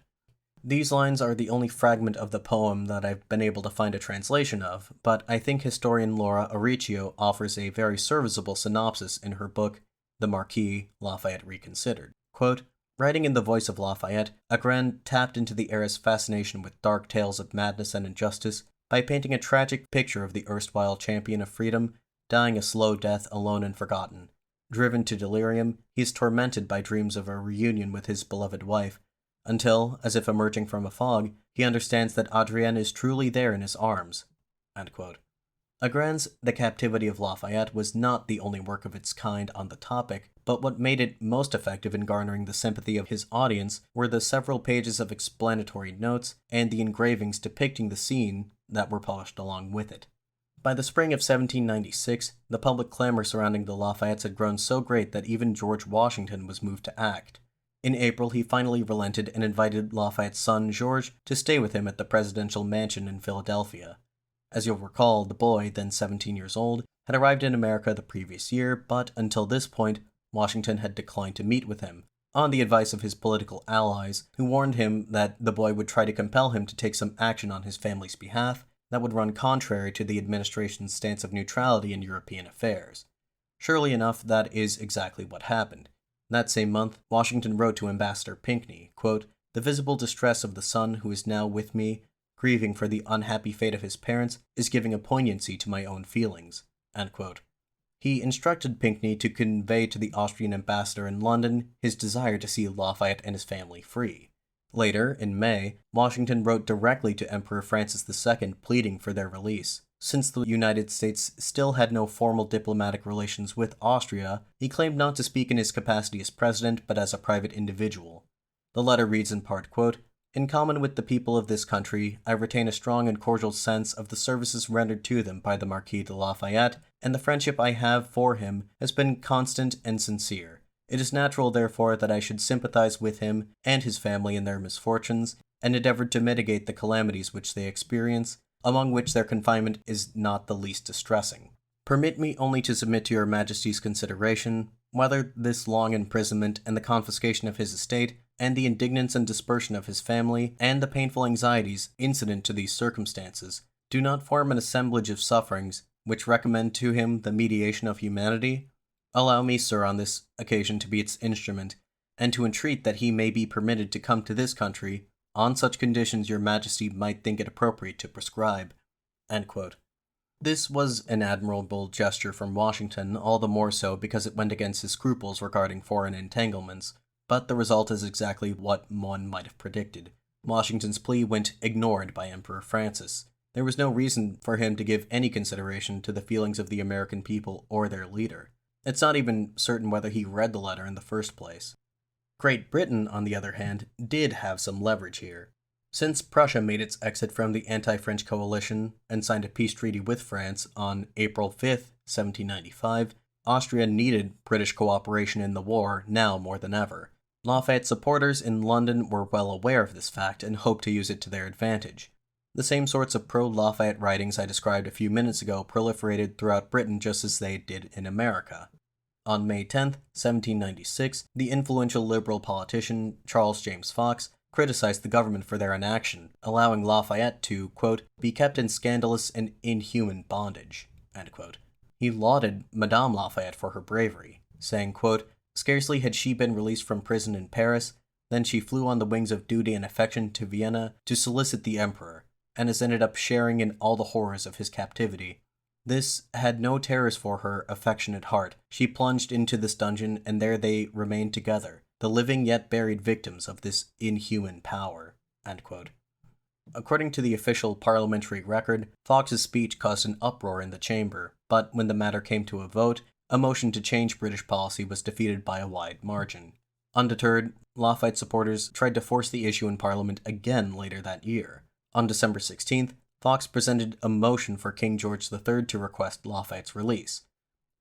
These lines are the only fragment of the poem that I've been able to find a translation of, but I think historian Laura Auricchio offers a very serviceable synopsis in her book, The Marquis Lafayette Reconsidered. Quote, Writing in the voice of Lafayette, Agrand tapped into the era's fascination with dark tales of madness and injustice by painting a tragic picture of the erstwhile champion of freedom dying a slow death alone and forgotten. Driven to delirium, he is tormented by dreams of a reunion with his beloved wife, until, as if emerging from a fog, he understands that Adrienne is truly there in his arms. Agrand's The Captivity of Lafayette was not the only work of its kind on the topic, but what made it most effective in garnering the sympathy of his audience were the several pages of explanatory notes and the engravings depicting the scene that were published along with it. By the spring of 1796, the public clamor surrounding the Lafayettes had grown so great that even George Washington was moved to act. In April, he finally relented and invited Lafayette's son, George, to stay with him at the presidential mansion in Philadelphia. As you'll recall, the boy, then 17 years old, had arrived in America the previous year, but until this point, Washington had declined to meet with him, on the advice of his political allies, who warned him that the boy would try to compel him to take some action on his family's behalf that would run contrary to the administration's stance of neutrality in European affairs. Surely enough, that is exactly what happened. That same month, Washington wrote to Ambassador Pinckney, quote, "The visible distress of the son who is now with me, grieving for the unhappy fate of his parents, is giving a poignancy to my own feelings." End quote. He instructed Pinckney to convey to the Austrian ambassador in London his desire to see Lafayette and his family free. Later, in May, Washington wrote directly to Emperor Francis II pleading for their release. Since the United States still had no formal diplomatic relations with Austria, he claimed not to speak in his capacity as president, but as a private individual. The letter reads in part, quote, "In common with the people of this country, I retain a strong and cordial sense of the services rendered to them by the Marquis de Lafayette, and the friendship I have for him has been constant and sincere. It is natural, therefore, that I should sympathize with him and his family in their misfortunes, and endeavor to mitigate the calamities which they experience, among which their confinement is not the least distressing. Permit me only to submit to your Majesty's consideration whether this long imprisonment and the confiscation of his estate, and the indignance and dispersion of his family, and the painful anxieties incident to these circumstances, do not form an assemblage of sufferings which recommend to him the mediation of humanity? Allow me, sir, on this occasion to be its instrument, and to entreat that he may be permitted to come to this country on such conditions your Majesty might think it appropriate to prescribe." End quote. This was an admirable gesture from Washington, all the more so because it went against his scruples regarding foreign entanglements, but the result is exactly what one might have predicted. Washington's plea went ignored by Emperor Francis. There was no reason for him to give any consideration to the feelings of the American people or their leader. It's not even certain whether he read the letter in the first place. Great Britain, on the other hand, did have some leverage here. Since Prussia made its exit from the anti-French coalition and signed a peace treaty with France on April 5, 1795, Austria needed British cooperation in the war now more than ever. Lafayette supporters in London were well aware of this fact and hoped to use it to their advantage. The same sorts of pro-Lafayette writings I described a few minutes ago proliferated throughout Britain just as they did in America. On May 10, 1796, the influential liberal politician Charles James Fox criticized the government for their inaction, allowing Lafayette to, quote, "be kept in scandalous and inhuman bondage." End quote. He lauded Madame Lafayette for her bravery, saying, quote, "Scarcely had she been released from prison in Paris, then she flew on the wings of duty and affection to Vienna to solicit the emperor, and has ended up sharing in all the horrors of his captivity. This had no terrors for her affectionate heart. She plunged into this dungeon, and there they remained together, the living yet buried victims of this inhuman power." End quote. According to the official parliamentary record, Fox's speech caused an uproar in the chamber, but when the matter came to a vote, a motion to change British policy was defeated by a wide margin. Undeterred, Lafayette supporters tried to force the issue in Parliament again later that year. On December 16th, Fox presented a motion for King George III to request Lafayette's release.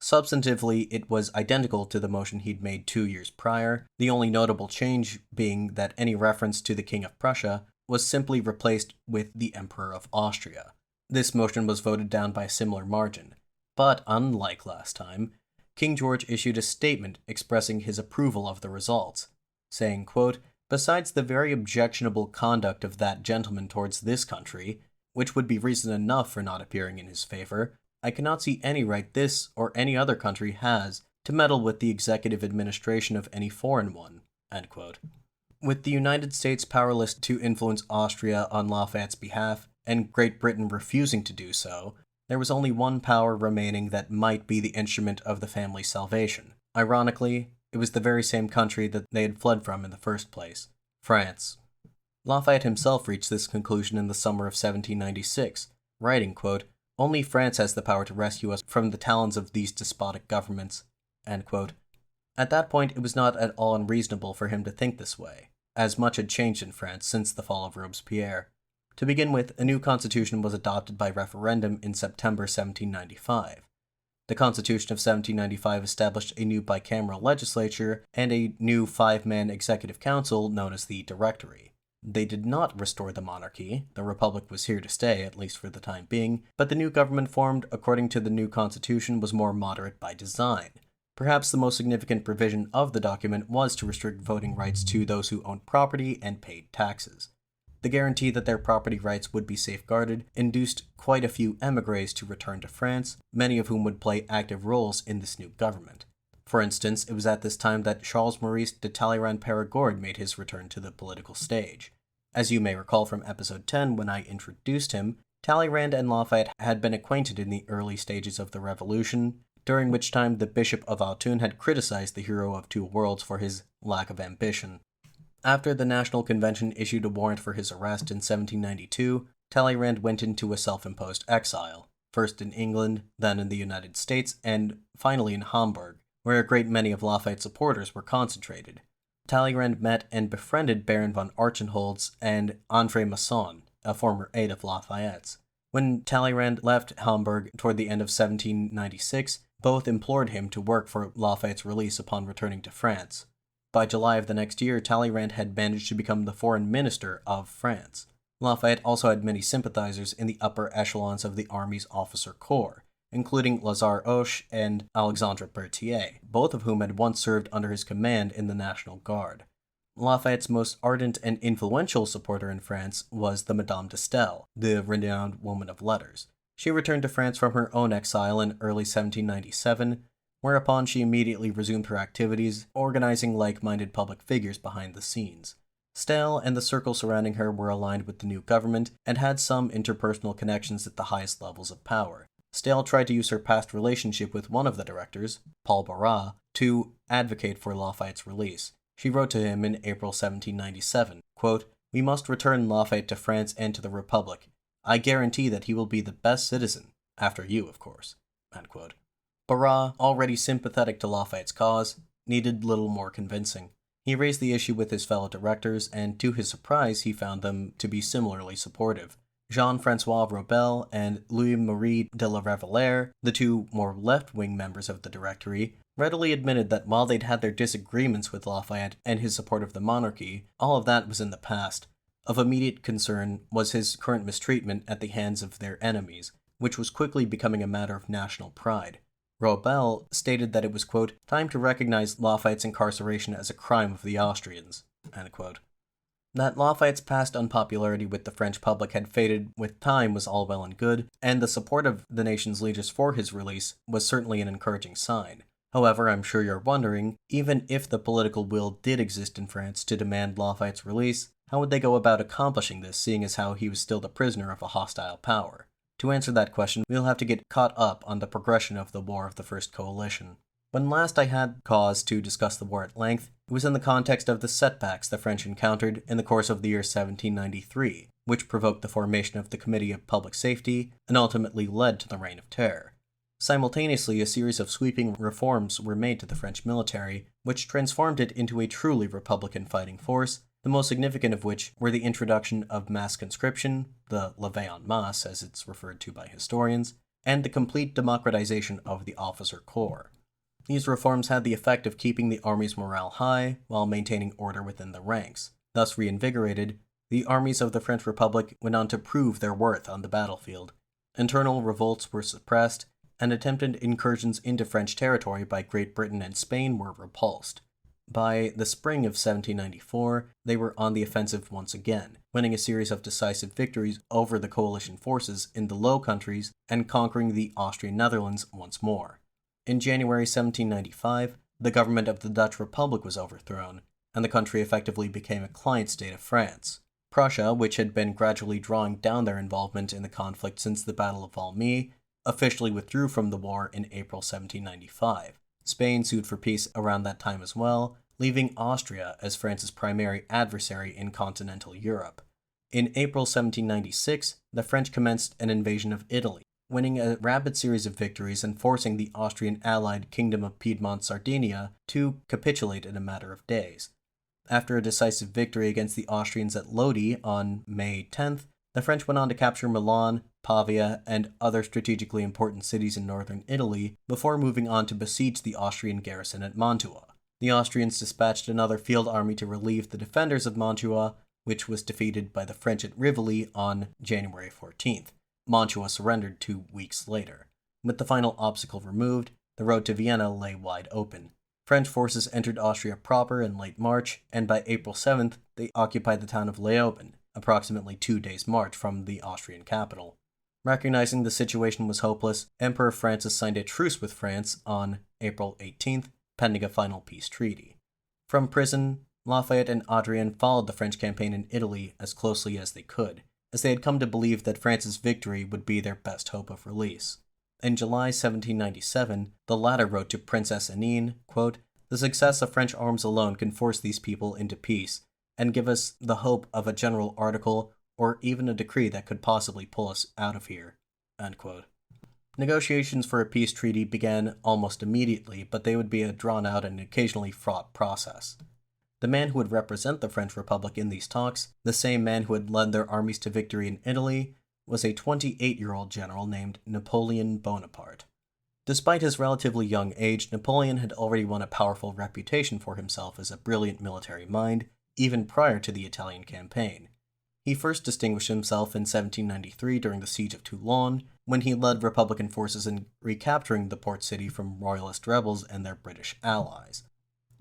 Substantively, it was identical to the motion he'd made 2 years prior, the only notable change being that any reference to the King of Prussia was simply replaced with the Emperor of Austria. This motion was voted down by a similar margin. But unlike last time, King George issued a statement expressing his approval of the results, saying, quote, "Besides the very objectionable conduct of that gentleman towards this country, which would be reason enough for not appearing in his favor, I cannot see any right this or any other country has to meddle with the executive administration of any foreign one." End quote. With the United States powerless to influence Austria on Lafayette's behalf, and Great Britain refusing to do so, there was only one power remaining that might be the instrument of the family's salvation. Ironically, it was the very same country that they had fled from in the first place, France. Lafayette himself reached this conclusion in the summer of 1796, writing, quote, "Only France has the power to rescue us from the talons of these despotic governments." End quote. At that point, it was not at all unreasonable for him to think this way, as much had changed in France since the fall of Robespierre. To begin with, a new constitution was adopted by referendum in September 1795. The Constitution of 1795 established a new bicameral legislature and a new 5-man executive council known as the Directory. They did not restore the monarchy. The Republic was here to stay, at least for the time being, but the new government formed according to the new constitution was more moderate by design. Perhaps the most significant provision of the document was to restrict voting rights to those who owned property and paid taxes. The guarantee that their property rights would be safeguarded induced quite a few émigrés to return to France, many of whom would play active roles in this new government. For instance, it was at this time that Charles Maurice de Talleyrand-Périgord made his return to the political stage. As you may recall from episode 10 when I introduced him, Talleyrand and Lafayette had been acquainted in the early stages of the Revolution, during which time the Bishop of Autun had criticized the hero of two worlds for his lack of ambition. After the National Convention issued a warrant for his arrest in 1792, Talleyrand went into a self-imposed exile, first in England, then in the United States, and finally in Hamburg, where a great many of Lafayette's supporters were concentrated. Talleyrand met and befriended Baron von Archenholz and André Masson, a former aide of Lafayette's. When Talleyrand left Hamburg toward the end of 1796, both implored him to work for Lafayette's release upon returning to France. By July of the next year, Talleyrand had managed to become the foreign minister of France. Lafayette also had many sympathizers in the upper echelons of the army's officer corps, including Lazare Hoche and Alexandre Berthier, both of whom had once served under his command in the National Guard. Lafayette's most ardent and influential supporter in France was the Madame de Staël, the renowned woman of letters. She returned to France from her own exile in early 1797, whereupon she immediately resumed her activities, organizing like-minded public figures behind the scenes. Staël and the circle surrounding her were aligned with the new government and had some interpersonal connections at the highest levels of power. Staël tried to use her past relationship with one of the directors, Paul Barras, to advocate for Lafayette's release. She wrote to him in April 1797, quote, "We must return Lafayette to France and to the Republic. I guarantee that he will be the best citizen, after you, of course." End quote. Barras, already sympathetic to Lafayette's cause, needed little more convincing. He raised the issue with his fellow directors, and to his surprise he found them to be similarly supportive. Jean-François Robel and Louis-Marie de la Révillère, the two more left-wing members of the Directory, readily admitted that while they'd had their disagreements with Lafayette and his support of the monarchy, all of that was in the past. Of immediate concern was his current mistreatment at the hands of their enemies, which was quickly becoming a matter of national pride. Robel stated that it was, quote, "time to recognize Lafayette's incarceration as a crime of the Austrians," end quote. That Lafayette's past unpopularity with the French public had faded with time was all well and good, and the support of the nation's leaders for his release was certainly an encouraging sign. However, I'm sure you're wondering, even if the political will did exist in France to demand Lafayette's release, how would they go about accomplishing this, seeing as how he was still the prisoner of a hostile power? To answer that question, we'll have to get caught up on the progression of the War of the First Coalition. When last I had cause to discuss the war at length, it was in the context of the setbacks the French encountered in the course of the year 1793, which provoked the formation of the Committee of Public Safety and ultimately led to the Reign of Terror. Simultaneously, a series of sweeping reforms were made to the French military, which transformed it into a truly Republican fighting force, the most significant of which were the introduction of mass conscription, the levée en masse as it's referred to by historians, and the complete democratization of the officer corps. These reforms had the effect of keeping the army's morale high while maintaining order within the ranks. Thus reinvigorated, the armies of the French Republic went on to prove their worth on the battlefield. Internal revolts were suppressed, and attempted incursions into French territory by Great Britain and Spain were repulsed. By the spring of 1794, they were on the offensive once again, winning a series of decisive victories over the coalition forces in the Low Countries and conquering the Austrian Netherlands once more. In January 1795, the government of the Dutch Republic was overthrown, and the country effectively became a client state of France. Prussia, which had been gradually drawing down their involvement in the conflict since the Battle of Valmy, officially withdrew from the war in April 1795. Spain sued for peace around that time as well, leaving Austria as France's primary adversary in continental Europe. In April 1796, the French commenced an invasion of Italy, winning a rapid series of victories and forcing the Austrian allied Kingdom of Piedmont-Sardinia to capitulate in a matter of days. After a decisive victory against the Austrians at Lodi on May 10th, the French went on to capture Milan, Pavia, and other strategically important cities in northern Italy before moving on to besiege the Austrian garrison at Mantua. The Austrians dispatched another field army to relieve the defenders of Mantua, which was defeated by the French at Rivoli on January 14th. Mantua surrendered 2 weeks later. With the final obstacle removed, the road to Vienna lay wide open. French forces entered Austria proper in late March, and by April 7th, they occupied the town of Leoben, approximately 2 days' march from the Austrian capital. Recognizing the situation was hopeless, Emperor Francis signed a truce with France on April 18th, pending a final peace treaty. From prison, Lafayette and Adrien followed the French campaign in Italy as closely as they could, as they had come to believe that France's victory would be their best hope of release. In July 1797, the latter wrote to Princess Anine, quote, "The success of French arms alone can force these people into peace, and give us the hope of a general article or even a decree that could possibly pull us out of here." End quote. Negotiations for a peace treaty began almost immediately, but they would be a drawn-out and occasionally fraught process. The man who would represent the French Republic in these talks, the same man who had led their armies to victory in Italy, was a 28-year-old general named Napoleon Bonaparte. Despite his relatively young age, Napoleon had already won a powerful reputation for himself as a brilliant military mind, even prior to the Italian campaign. He first distinguished himself in 1793 during the siege of Toulon, when he led Republican forces in recapturing the port city from Royalist rebels and their British allies.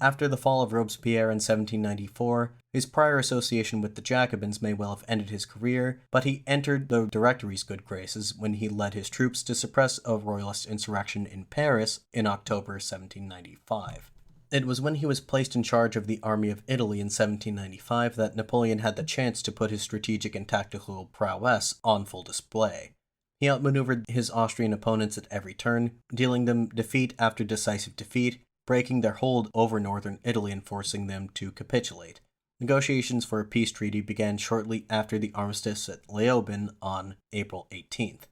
After the fall of Robespierre in 1794, his prior association with the Jacobins may well have ended his career, but he entered the Directory's good graces when he led his troops to suppress a Royalist insurrection in Paris in October 1795. It was when he was placed in charge of the Army of Italy in 1795 that Napoleon had the chance to put his strategic and tactical prowess on full display. He outmaneuvered his Austrian opponents at every turn, dealing them defeat after decisive defeat, breaking their hold over northern Italy and forcing them to capitulate. Negotiations for a peace treaty began shortly after the armistice at Leoben on April 18th.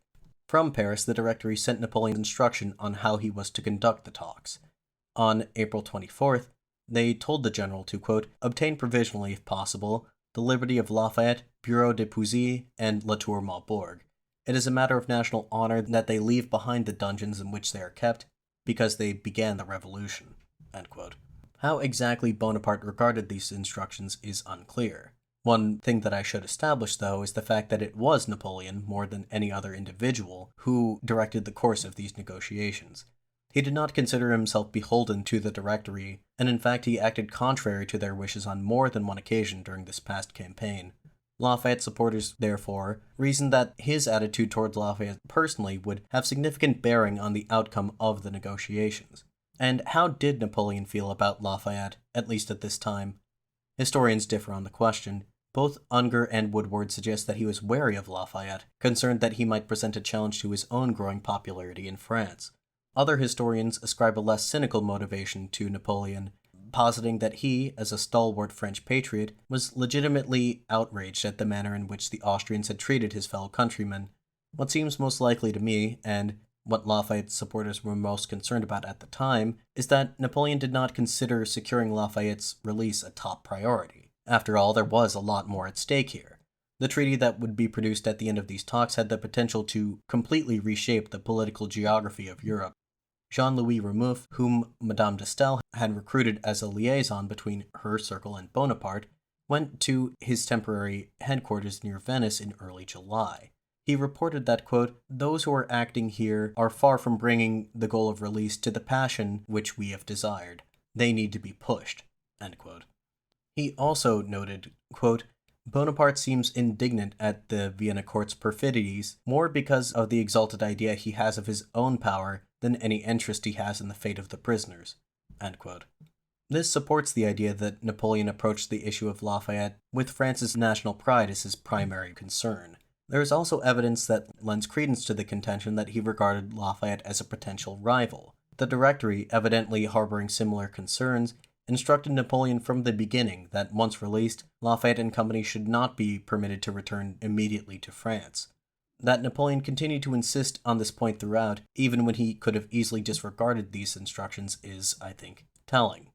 From Paris, the Directory sent Napoleon instruction on how he was to conduct the talks. On April 24th, they told the general to, quote, "obtain provisionally, if possible, the liberty of Lafayette, Bureau de Pouzy, and La Tour Maubourg. It is a matter of national honor that they leave behind the dungeons in which they are kept, because they began the revolution." End quote. How exactly Bonaparte regarded these instructions is unclear. One thing that I should establish, though, is the fact that it was Napoleon, more than any other individual, who directed the course of these negotiations. He did not consider himself beholden to the Directory, and in fact he acted contrary to their wishes on more than one occasion during this past campaign. Lafayette supporters, therefore, reasoned that his attitude towards Lafayette personally would have significant bearing on the outcome of the negotiations. And how did Napoleon feel about Lafayette, at least at this time? Historians differ on the question. Both Unger and Woodward suggest that he was wary of Lafayette, concerned that he might present a challenge to his own growing popularity in France. Other historians ascribe a less cynical motivation to Napoleon, positing that he, as a stalwart French patriot, was legitimately outraged at the manner in which the Austrians had treated his fellow countrymen. What seems most likely to me, and what Lafayette's supporters were most concerned about at the time, is that Napoleon did not consider securing Lafayette's release a top priority. After all, there was a lot more at stake here. The treaty that would be produced at the end of these talks had the potential to completely reshape the political geography of Europe. Jean-Louis Remouf, whom Madame de Staël had recruited as a liaison between her circle and Bonaparte, went to his temporary headquarters near Venice in early July. He reported that, quote, "those who are acting here are far from bringing the goal of release to the passion which we have desired. They need to be pushed." End quote. He also noted, quote, "Bonaparte seems indignant at the Vienna court's perfidies, more because of the exalted idea he has of his own power than any interest he has in the fate of the prisoners." End quote. This supports the idea that Napoleon approached the issue of Lafayette with France's national pride as his primary concern. There is also evidence that lends credence to the contention that he regarded Lafayette as a potential rival. The Directory, evidently harboring similar concerns, instructed Napoleon from the beginning that once released, Lafayette and company should not be permitted to return immediately to France. That Napoleon continued to insist on this point throughout, even when he could have easily disregarded these instructions, is, I think, telling.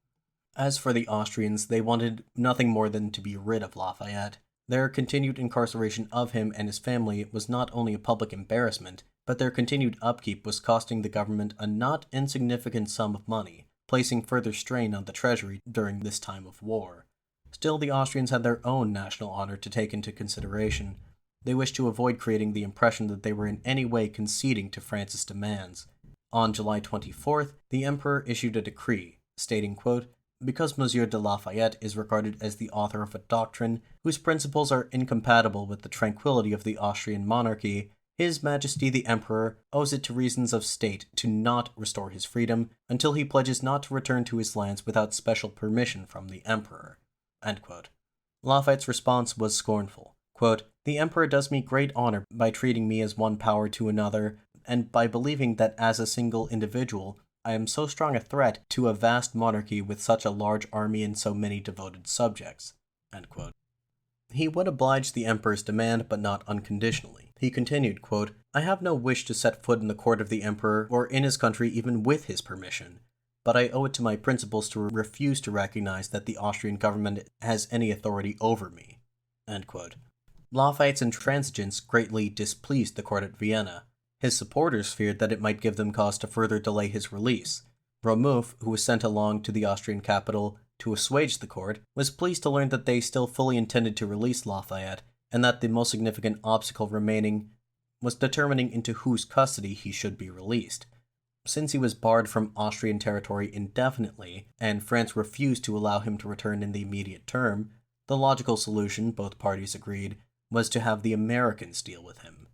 As for the Austrians, they wanted nothing more than to be rid of Lafayette. Their continued incarceration of him and his family was not only a public embarrassment, but their continued upkeep was costing the government a not insignificant sum of money, placing further strain on the treasury during this time of war. Still, the Austrians had their own national honor to take into consideration. They wished to avoid creating the impression that they were in any way conceding to France's demands. On July 24th, the emperor issued a decree, stating, quote, "Because Monsieur de Lafayette is regarded as the author of a doctrine whose principles are incompatible with the tranquility of the Austrian monarchy, His Majesty the Emperor owes it to reasons of state to not restore his freedom until he pledges not to return to his lands without special permission from the Emperor." End quote. Lafayette's response was scornful. Quote, "The Emperor does me great honor by treating me as one power to another, and by believing that as a single individual, I am so strong a threat to a vast monarchy with such a large army and so many devoted subjects." End quote. He would oblige the Emperor's demand, but not unconditionally. He continued, quote, "I have no wish to set foot in the court of the Emperor or in his country even with his permission, but I owe it to my principles to refuse to recognize that the Austrian government has any authority over me." End quote. Lafayette's intransigence greatly displeased the court at Vienna. His supporters feared that it might give them cause to further delay his release. Romeuf, who was sent along to the Austrian capital to assuage the court, was pleased to learn that they still fully intended to release Lafayette, and that the most significant obstacle remaining was determining into whose custody he should be released. Since he was barred from Austrian territory indefinitely, and France refused to allow him to return in the immediate term, the logical solution, both parties agreed, was to have the Americans deal with him.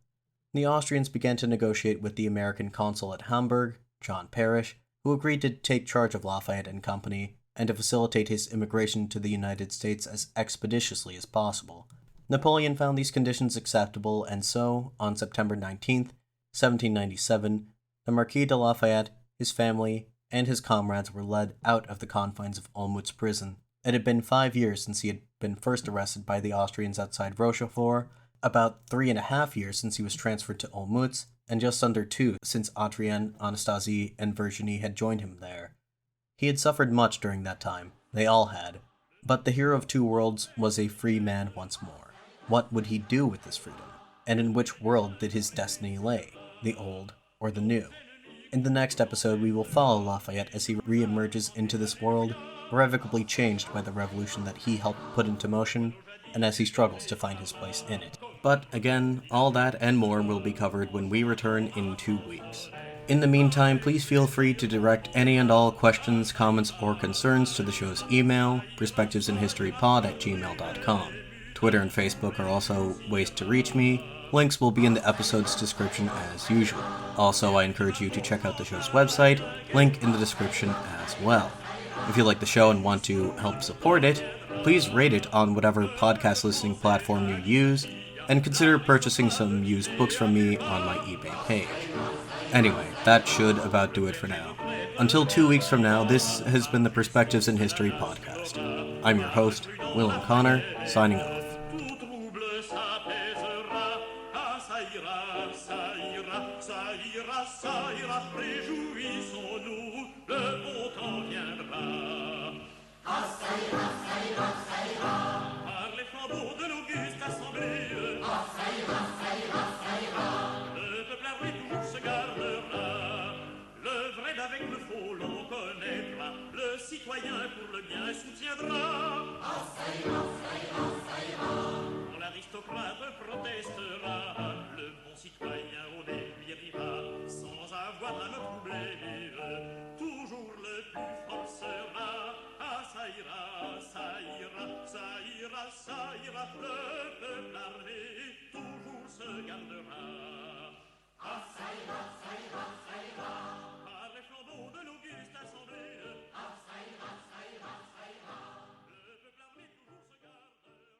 The Austrians began to negotiate with the American consul at Hamburg, John Parrish, who agreed to take charge of Lafayette and company and to facilitate his immigration to the United States as expeditiously as possible. Napoleon found these conditions acceptable, and so, on September 19, 1797, the Marquis de Lafayette, his family, and his comrades were led out of the confines of Olmütz prison. It had been 5 years since he had been first arrested by the Austrians outside Rochefort, about 3.5 years since he was transferred to Olmütz, and just under 2 since Adrienne, Anastasie, and Virginie had joined him there. He had suffered much during that time. They all had. But the hero of two worlds was a free man once more. What would he do with this freedom? And in which world did his destiny lay? The old or the new? In the next episode, we will follow Lafayette as he re-emerges into this world, irrevocably changed by the revolution that he helped put into motion, and as he struggles to find his place in it. But again, all that and more will be covered when we return in 2 weeks. In the meantime, please feel free to direct any and all questions, comments, or concerns to the show's email, perspectivesinhistorypod@gmail.com. Twitter and Facebook are also ways to reach me. Links will be in the episode's description as usual. Also, I encourage you to check out the show's website, link in the description as well. If you like the show and want to help support it, please rate it on whatever podcast listening platform you use, and consider purchasing some used books from me on my eBay page. Anyway, that should about do it for now. Until 2 weeks from now, this has been the Perspectives in History podcast. I'm your host, Willem Connor, signing off. Citoyen pour le bien soutiendra. Ah, ça ira, ça ira, ça ira. Quand l'aristocrate protestera, le bon citoyen au début ira.